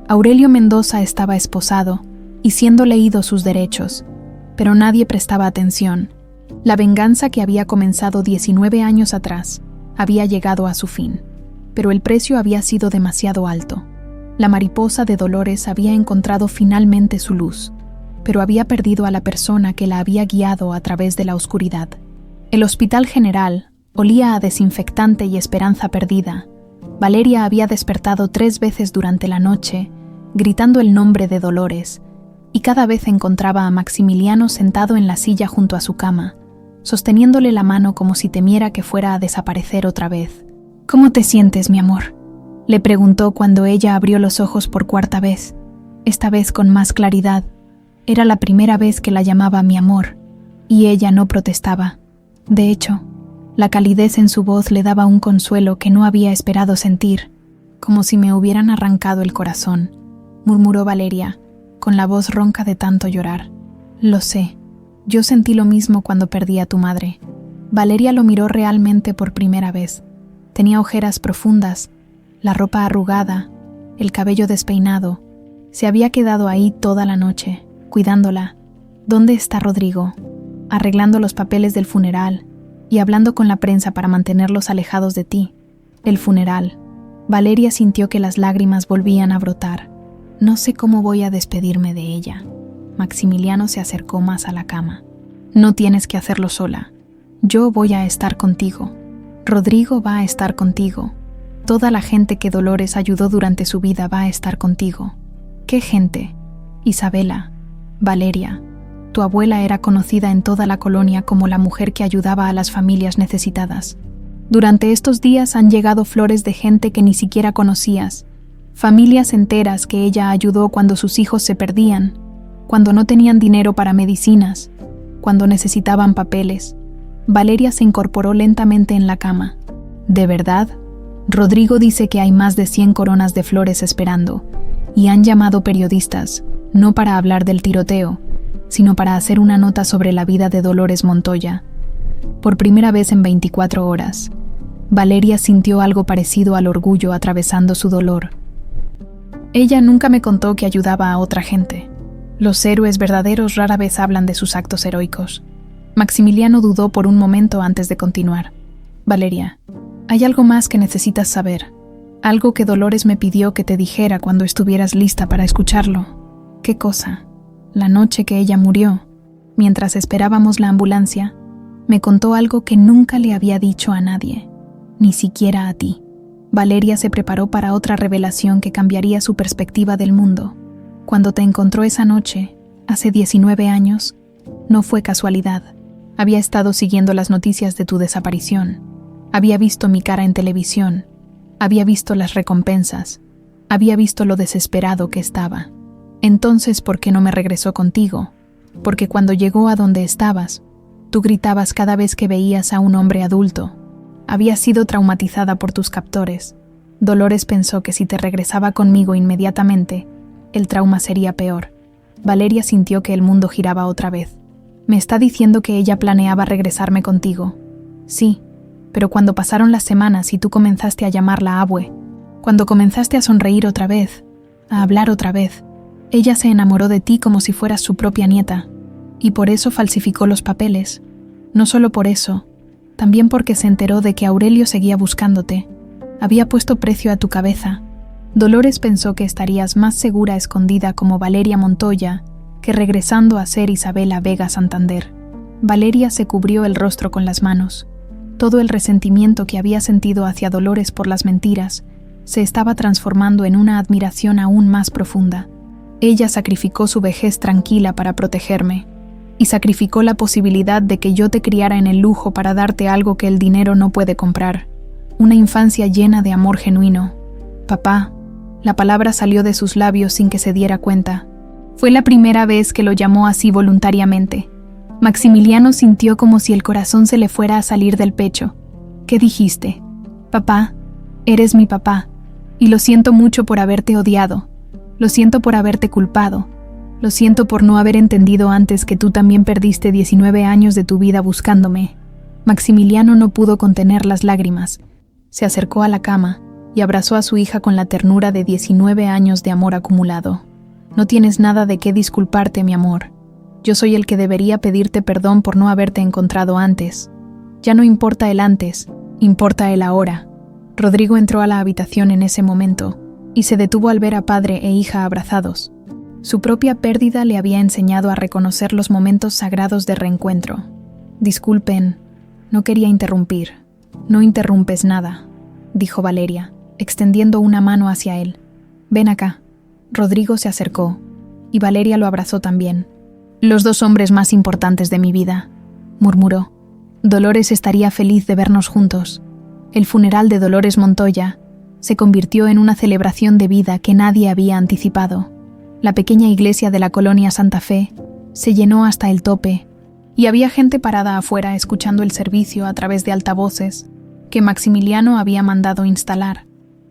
Aurelio Mendoza estaba esposado y siendo leídos sus derechos, pero nadie prestaba atención. La venganza que había comenzado 19 años atrás había llegado a su fin, pero el precio había sido demasiado alto. La mariposa de Dolores había encontrado finalmente su luz, pero había perdido a la persona que la había guiado a través de la oscuridad. El Hospital General olía a desinfectante y esperanza perdida. Valeria había despertado 3 veces durante la noche, gritando el nombre de Dolores, y cada vez encontraba a Maximiliano sentado en la silla junto a su cama, sosteniéndole la mano como si temiera que fuera a desaparecer otra vez. «¿Cómo te sientes, mi amor?», le preguntó cuando ella abrió los ojos por 4ª vez, esta vez con más claridad. Era la primera vez que la llamaba mi amor, y ella no protestaba. De hecho, la calidez en su voz le daba un consuelo que no había esperado sentir, como si me hubieran arrancado el corazón, murmuró Valeria, con la voz ronca de tanto llorar. Lo sé, yo sentí lo mismo cuando perdí a tu madre. Valeria lo miró realmente por primera vez. Tenía ojeras profundas, la ropa arrugada, el cabello despeinado. Se había quedado ahí toda la noche, cuidándola. ¿Dónde está Rodrigo? Arreglando los papeles del funeral y hablando con la prensa para mantenerlos alejados de ti. El funeral. Valeria sintió que las lágrimas volvían a brotar. No sé cómo voy a despedirme de ella. Maximiliano se acercó más a la cama. No tienes que hacerlo sola. Yo voy a estar contigo. Rodrigo va a estar contigo. Toda la gente que Dolores ayudó durante su vida va a estar contigo. ¿Qué gente? Isabela, Valeria. Tu abuela era conocida en toda la colonia como la mujer que ayudaba a las familias necesitadas. Durante estos días han llegado flores de gente que ni siquiera conocías. Familias enteras que ella ayudó cuando sus hijos se perdían, cuando no tenían dinero para medicinas, cuando necesitaban papeles. Valeria se incorporó lentamente en la cama. ¿De verdad? Rodrigo dice que hay más de 100 coronas de flores esperando, y han llamado periodistas, no para hablar del tiroteo, sino para hacer una nota sobre la vida de Dolores Montoya. Por primera vez en 24 horas, Valeria sintió algo parecido al orgullo atravesando su dolor. Ella nunca me contó que ayudaba a otra gente. Los héroes verdaderos rara vez hablan de sus actos heroicos. Maximiliano dudó por un momento antes de continuar. Valeria, hay algo más que necesitas saber. Algo que Dolores me pidió que te dijera cuando estuvieras lista para escucharlo. ¿Qué cosa? La noche que ella murió, mientras esperábamos la ambulancia, me contó algo que nunca le había dicho a nadie, ni siquiera a ti. Valeria se preparó para otra revelación que cambiaría su perspectiva del mundo. Cuando te encontró esa noche, Hace 19 años, no fue casualidad. Había estado siguiendo las noticias de tu desaparición. Había visto mi cara en televisión. Había visto las recompensas. Había visto lo desesperado que estaba. Entonces, ¿por qué no me regresó contigo? Porque cuando llegó a donde estabas, tú gritabas cada vez que veías a un hombre adulto. Había sido traumatizada por tus captores. Dolores pensó que si te regresaba conmigo inmediatamente, el trauma sería peor. Valeria sintió que el mundo giraba otra vez. Me está diciendo que ella planeaba regresarme contigo. Sí, pero cuando pasaron las semanas y tú comenzaste a llamarla Abue, cuando comenzaste a sonreír otra vez, a hablar otra vez, ella se enamoró de ti como si fueras su propia nieta, y por eso falsificó los papeles. No solo por eso, también porque se enteró de que Aurelio seguía buscándote. Había puesto precio a tu cabeza. Dolores pensó que estarías más segura escondida como Valeria Montoya que regresando a ser Isabela Vega Santander. Valeria se cubrió el rostro con las manos. Todo el resentimiento que había sentido hacia Dolores por las mentiras se estaba transformando en una admiración aún más profunda. Ella sacrificó su vejez tranquila para protegerme, y sacrificó la posibilidad de que yo te criara en el lujo para darte algo que el dinero no puede comprar. Una infancia llena de amor genuino. Papá, la palabra salió de sus labios sin que se diera cuenta. Fue la primera vez que lo llamó así voluntariamente. Maximiliano sintió como si el corazón se le fuera a salir del pecho. ¿Qué dijiste? Papá, eres mi papá, y lo siento mucho por haberte odiado. Lo siento por haberte culpado. Lo siento por no haber entendido antes que tú también perdiste 19 años de tu vida buscándome. Maximiliano no pudo contener las lágrimas. Se acercó a la cama y abrazó a su hija con la ternura de 19 años de amor acumulado. No tienes nada de qué disculparte, mi amor. Yo soy el que debería pedirte perdón por no haberte encontrado antes. Ya no importa el antes, importa el ahora. Rodrigo entró a la habitación en ese momento y se detuvo al ver a padre e hija abrazados. Su propia pérdida le había enseñado a reconocer los momentos sagrados de reencuentro. Disculpen, no quería interrumpir. No interrumpes nada, dijo Valeria, extendiendo una mano hacia él. Ven acá. Rodrigo se acercó, y Valeria lo abrazó también. Los dos hombres más importantes de mi vida, murmuró. Dolores estaría feliz de vernos juntos. El funeral de Dolores Montoya se convirtió en una celebración de vida que nadie había anticipado. La pequeña iglesia de la colonia Santa Fe se llenó hasta el tope, y había gente parada afuera escuchando el servicio a través de altavoces que Maximiliano había mandado instalar.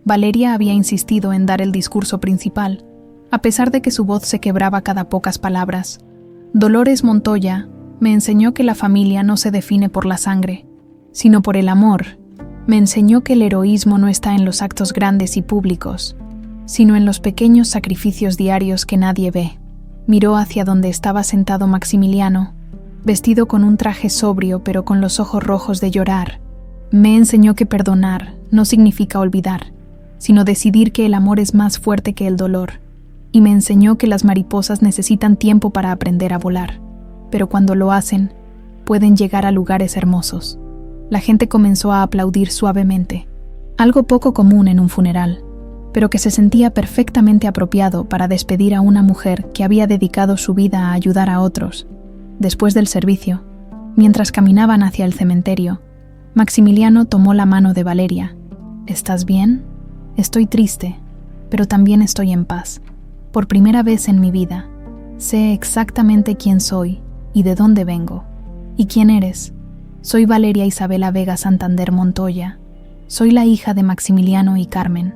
Valeria había insistido en dar el discurso principal, a pesar de que su voz se quebraba cada pocas palabras. Dolores Montoya me enseñó que la familia no se define por la sangre, sino por el amor. Me enseñó que el heroísmo no está en los actos grandes y públicos, sino en los pequeños sacrificios diarios que nadie ve. Miró hacia donde estaba sentado Maximiliano, vestido con un traje sobrio pero con los ojos rojos de llorar. Me enseñó que perdonar no significa olvidar, sino decidir que el amor es más fuerte que el dolor. Y me enseñó que las mariposas necesitan tiempo para aprender a volar, pero cuando lo hacen, pueden llegar a lugares hermosos. La gente comenzó a aplaudir suavemente, algo poco común en un funeral, pero que se sentía perfectamente apropiado para despedir a una mujer que había dedicado su vida a ayudar a otros. Después del servicio, mientras caminaban hacia el cementerio, Maximiliano tomó la mano de Valeria. ¿Estás bien? Estoy triste, pero también estoy en paz. Por primera vez en mi vida, sé exactamente quién soy y de dónde vengo. ¿Y quién eres? Soy Valeria Isabela Vega Santander Montoya. Soy la hija de Maximiliano y Carmen,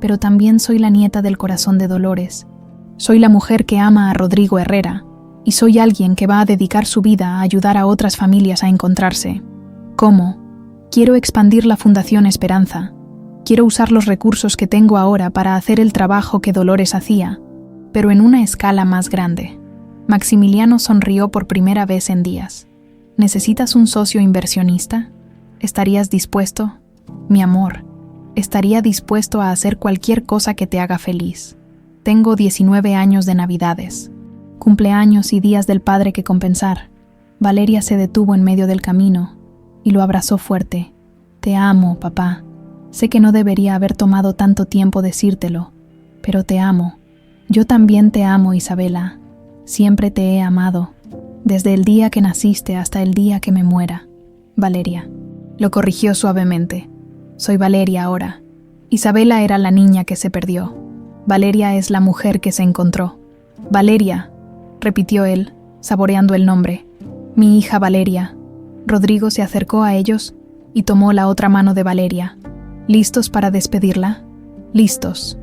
pero también soy la nieta del corazón de Dolores. Soy la mujer que ama a Rodrigo Herrera, y soy alguien que va a dedicar su vida a ayudar a otras familias a encontrarse. ¿Cómo? Quiero expandir la Fundación Esperanza. Quiero usar los recursos que tengo ahora para hacer el trabajo que Dolores hacía, pero en una escala más grande. Maximiliano sonrió por primera vez en días. ¿Necesitas un socio inversionista? ¿Estarías dispuesto? Mi amor, estaría dispuesto a hacer cualquier cosa que te haga feliz. Tengo 19 años de Navidades, cumpleaños y días del padre que compensar. Valeria se detuvo en medio del camino y lo abrazó fuerte. Te amo, papá. Sé que no debería haber tomado tanto tiempo decírtelo, pero te amo. Yo también te amo, Isabela. Siempre te he amado, desde el día que naciste hasta el día que me muera. Valeria. Lo corrigió suavemente. Soy Valeria ahora. Isabela era la niña que se perdió. Valeria es la mujer que se encontró. Valeria, repitió él, saboreando el nombre. Mi hija Valeria. Rodrigo se acercó a ellos y tomó la otra mano de Valeria. ¿Listos para despedirla? Listos,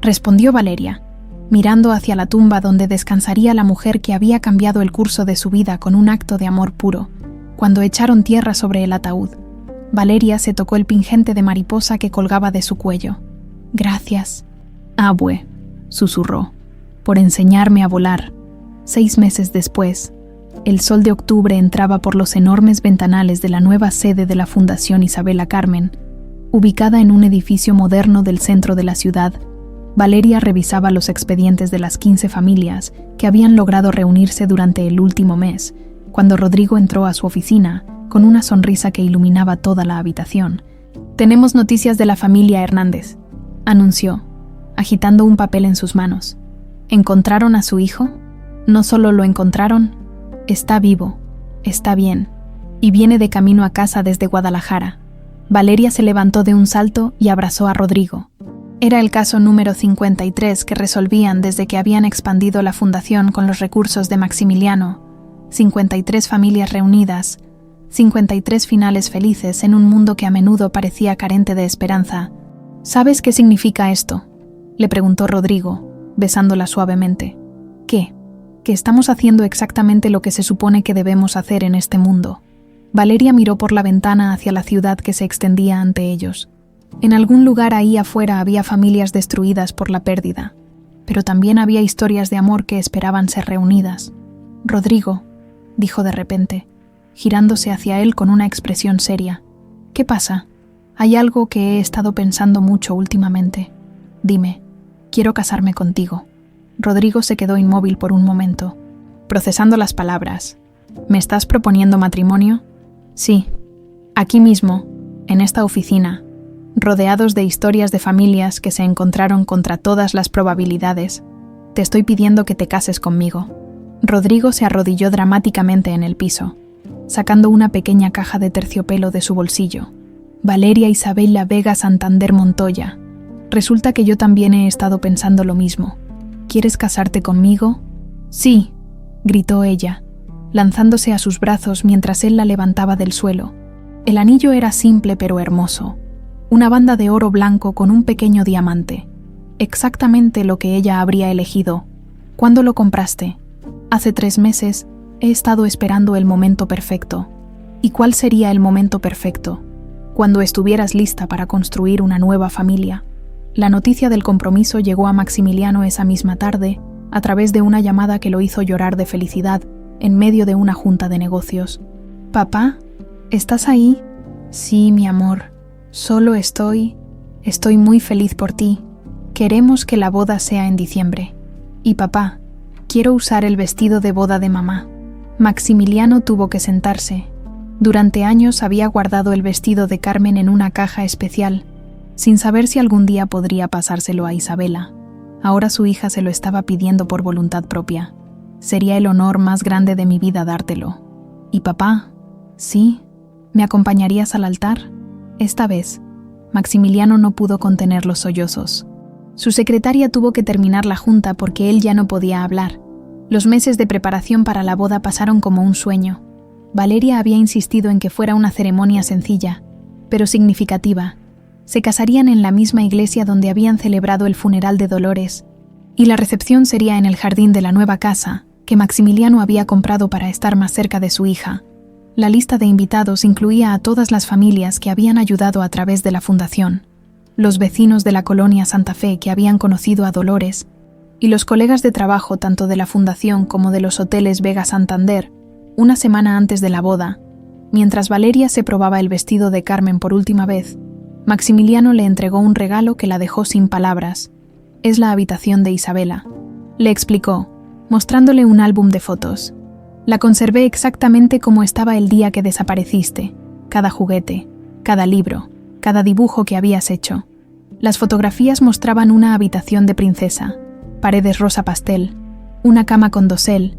respondió Valeria, mirando hacia la tumba donde descansaría la mujer que había cambiado el curso de su vida con un acto de amor puro, cuando echaron tierra sobre el ataúd. Valeria se tocó el pingente de mariposa que colgaba de su cuello. Gracias, abue, susurró, por enseñarme a volar. 6 meses después, el sol de octubre entraba por los enormes ventanales de la nueva sede de la Fundación Isabela Carmen, ubicada en un edificio moderno del centro de la ciudad. Valeria revisaba los expedientes de las 15 familias que habían logrado reunirse durante el último mes, cuando Rodrigo entró a su oficina con una sonrisa que iluminaba toda la habitación. «Tenemos noticias de la familia Hernández», anunció, agitando un papel en sus manos. ¿Encontraron a su hijo? No solo lo encontraron, está vivo, está bien, y viene de camino a casa desde Guadalajara. Valeria se levantó de un salto y abrazó a Rodrigo. Era el caso número 53 que resolvían desde que habían expandido la fundación con los recursos de Maximiliano. 53 familias reunidas, 53 finales felices en un mundo que a menudo parecía carente de esperanza. ¿Sabes qué significa esto?, le preguntó Rodrigo, besándola suavemente. ¿Qué? Que estamos haciendo exactamente lo que se supone que debemos hacer en este mundo. Valeria miró por la ventana hacia la ciudad que se extendía ante ellos. En algún lugar ahí afuera había familias destruidas por la pérdida, pero también había historias de amor que esperaban ser reunidas. Rodrigo, dijo de repente, girándose hacia él con una expresión seria. ¿Qué pasa? Hay algo que he estado pensando mucho últimamente. Dime, quiero casarme contigo. Rodrigo se quedó inmóvil por un momento, procesando las palabras. ¿Me estás proponiendo matrimonio? Sí, aquí mismo, en esta oficina, rodeados de historias de familias que se encontraron contra todas las probabilidades. Te estoy pidiendo que te cases conmigo. Rodrigo se arrodilló dramáticamente en el piso, sacando una pequeña caja de terciopelo de su bolsillo. Valeria Isabela Vega Santander Montoya. Resulta que yo también he estado pensando lo mismo. ¿Quieres casarte conmigo? Sí, gritó ella, lanzándose a sus brazos mientras él la levantaba del suelo. El anillo era simple pero hermoso. Una banda de oro blanco con un pequeño diamante. Exactamente lo que ella habría elegido. ¿Cuándo lo compraste? Hace 3 meses. He estado esperando el momento perfecto. ¿Y cuál sería el momento perfecto? Cuando estuvieras lista para construir una nueva familia. La noticia del compromiso llegó a Maximiliano esa misma tarde, a través de una llamada que lo hizo llorar de felicidad en medio de una junta de negocios. «Papá, ¿estás ahí?» «Sí, mi amor. Solo estoy muy feliz por ti. Queremos que la boda sea en diciembre. Y papá, quiero usar el vestido de boda de mamá». Maximiliano tuvo que sentarse. Durante años había guardado el vestido de Carmen en una caja especial, sin saber si algún día podría pasárselo a Isabela. Ahora su hija se lo estaba pidiendo por voluntad propia. Sería el honor más grande de mi vida dártelo. ¿Y papá? ¿Sí? ¿Me acompañarías al altar? Esta vez, Maximiliano no pudo contener los sollozos. Su secretaria tuvo que terminar la junta porque él ya no podía hablar. Los meses de preparación para la boda pasaron como un sueño. Valeria había insistido en que fuera una ceremonia sencilla, pero significativa. Se casarían en la misma iglesia donde habían celebrado el funeral de Dolores, y la recepción sería en el jardín de la nueva casa que Maximiliano había comprado para estar más cerca de su hija. La lista de invitados incluía a todas las familias que habían ayudado a través de la fundación, los vecinos de la colonia Santa Fe que habían conocido a Dolores, y los colegas de trabajo tanto de la fundación como de los hoteles Vega Santander. Una semana antes de la boda, mientras Valeria se probaba el vestido de Carmen por última vez, Maximiliano le entregó un regalo que la dejó sin palabras. «Es la habitación de Isabela», le explicó, mostrándole un álbum de fotos. «La conservé exactamente como estaba el día que desapareciste. Cada juguete, cada libro, cada dibujo que habías hecho. Las fotografías mostraban una habitación de princesa, paredes rosa pastel, una cama con dosel,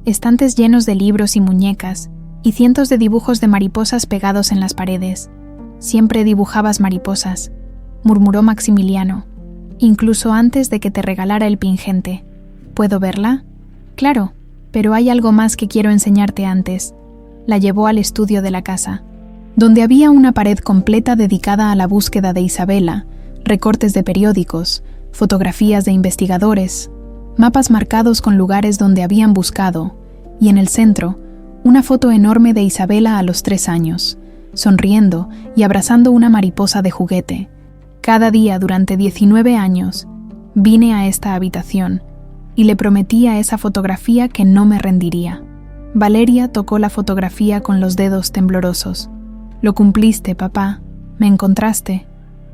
estantes llenos de libros y muñecas, y cientos de dibujos de mariposas pegados en las paredes. Siempre dibujabas mariposas, murmuró Maximiliano, incluso antes de que te regalara el pingente. ¿Puedo verla? Claro, pero hay algo más que quiero enseñarte antes. La llevó al estudio de la casa, donde había una pared completa dedicada a la búsqueda de Isabela, recortes de periódicos, fotografías de investigadores, mapas marcados con lugares donde habían buscado, y en el centro, una foto enorme de Isabela a los 3 años, sonriendo y abrazando una mariposa de juguete. Cada día durante 19 años, vine a esta habitación y le prometí a esa fotografía que no me rendiría. Valeria tocó la fotografía con los dedos temblorosos. Lo cumpliste, papá. ¿Me encontraste?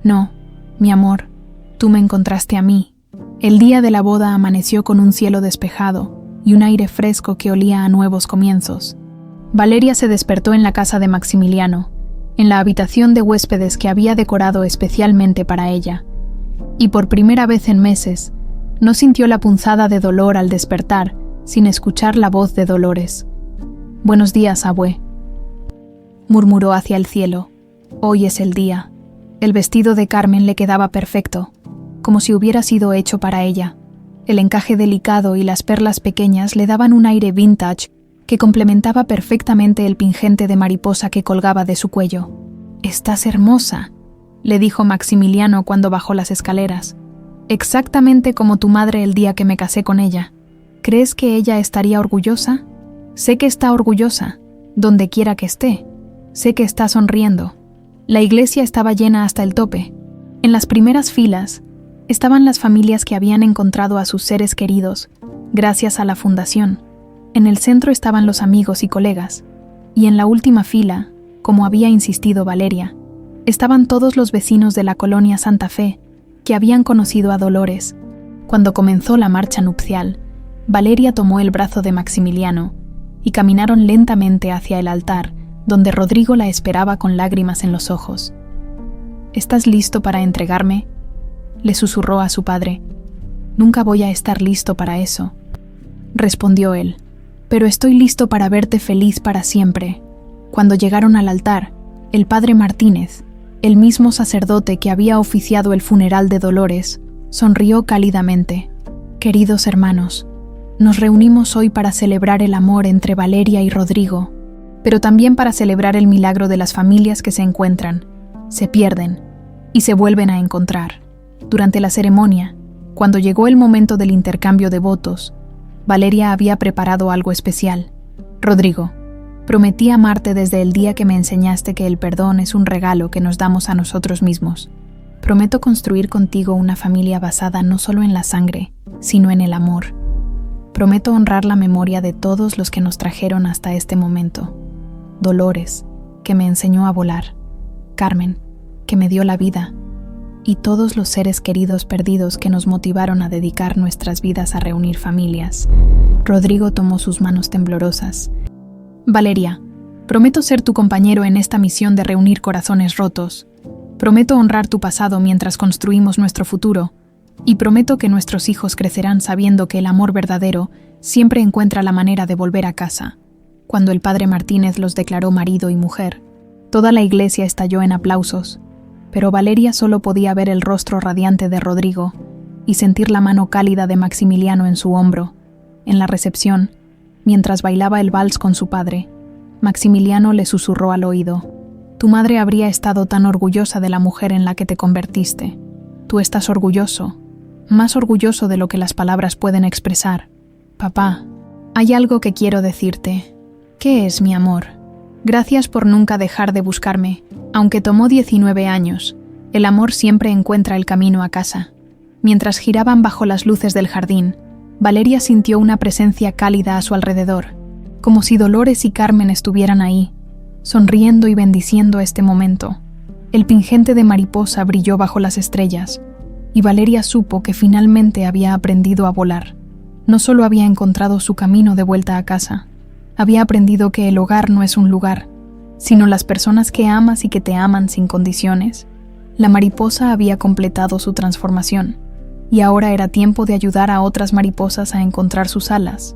No, mi amor, tú me encontraste a mí. El día de la boda amaneció con un cielo despejado y un aire fresco que olía a nuevos comienzos. Valeria se despertó en la casa de Maximiliano, en la habitación de huéspedes que había decorado especialmente para ella, y por primera vez en meses, no sintió la punzada de dolor al despertar, sin escuchar la voz de Dolores. «Buenos días, abue», murmuró hacia el cielo. «Hoy es el día». El vestido de Carmen le quedaba perfecto, como si hubiera sido hecho para ella. El encaje delicado y las perlas pequeñas le daban un aire vintage que complementaba perfectamente el pingente de mariposa que colgaba de su cuello. «Estás hermosa», le dijo Maximiliano cuando bajó las escaleras. «Exactamente como tu madre el día que me casé con ella. ¿Crees que ella estaría orgullosa? Sé que está orgullosa, donde quiera que esté. Sé que está sonriendo». La iglesia estaba llena hasta el tope. En las primeras filas estaban las familias que habían encontrado a sus seres queridos gracias a la fundación. En el centro estaban los amigos y colegas. Y en la última fila, como había insistido Valeria, estaban todos los vecinos de la colonia Santa Fe que habían conocido a Dolores. Cuando comenzó la marcha nupcial, Valeria tomó el brazo de Maximiliano y caminaron lentamente hacia el altar, donde Rodrigo la esperaba con lágrimas en los ojos. «¿Estás listo para entregarme?», le susurró a su padre. «Nunca voy a estar listo para eso», respondió él, «pero estoy listo para verte feliz para siempre». Cuando llegaron al altar, el padre Martínez, el mismo sacerdote que había oficiado el funeral de Dolores, sonrió cálidamente. «Queridos hermanos, nos reunimos hoy para celebrar el amor entre Valeria y Rodrigo, pero también para celebrar el milagro de las familias que se encuentran, se pierden y se vuelven a encontrar». Durante la ceremonia, cuando llegó el momento del intercambio de votos, Valeria había preparado algo especial. «Rodrigo, prometí amarte desde el día que me enseñaste que el perdón es un regalo que nos damos a nosotros mismos. Prometo construir contigo una familia basada no solo en la sangre, sino en el amor. Prometo honrar la memoria de todos los que nos trajeron hasta este momento. Dolores, que me enseñó a volar. Carmen, que me dio la vida. Y todos los seres queridos perdidos que nos motivaron a dedicar nuestras vidas a reunir familias». Rodrigo tomó sus manos temblorosas. «Valeria, prometo ser tu compañero en esta misión de reunir corazones rotos. Prometo honrar tu pasado mientras construimos nuestro futuro. Y prometo que nuestros hijos crecerán sabiendo que el amor verdadero siempre encuentra la manera de volver a casa». Cuando el padre Martínez los declaró marido y mujer, toda la iglesia estalló en aplausos, pero Valeria solo podía ver el rostro radiante de Rodrigo y sentir la mano cálida de Maximiliano en su hombro. En la recepción, mientras bailaba el vals con su padre, Maximiliano le susurró al oído: «Tu madre habría estado tan orgullosa de la mujer en la que te convertiste. Tú estás orgulloso, más orgulloso de lo que las palabras pueden expresar. Papá, hay algo que quiero decirte». «¿Qué es, mi amor?» «Gracias por nunca dejar de buscarme. Aunque tomó 19 años, el amor siempre encuentra el camino a casa». Mientras giraban bajo las luces del jardín, Valeria sintió una presencia cálida a su alrededor, como si Dolores y Carmen estuvieran ahí, sonriendo y bendiciendo este momento. El pingente de mariposa brilló bajo las estrellas, y Valeria supo que finalmente había aprendido a volar. No solo había encontrado su camino de vuelta a casa, había aprendido que el hogar no es un lugar, sino las personas que amas y que te aman sin condiciones. La mariposa había completado su transformación. y ahora era tiempo de ayudar a otras mariposas a encontrar sus alas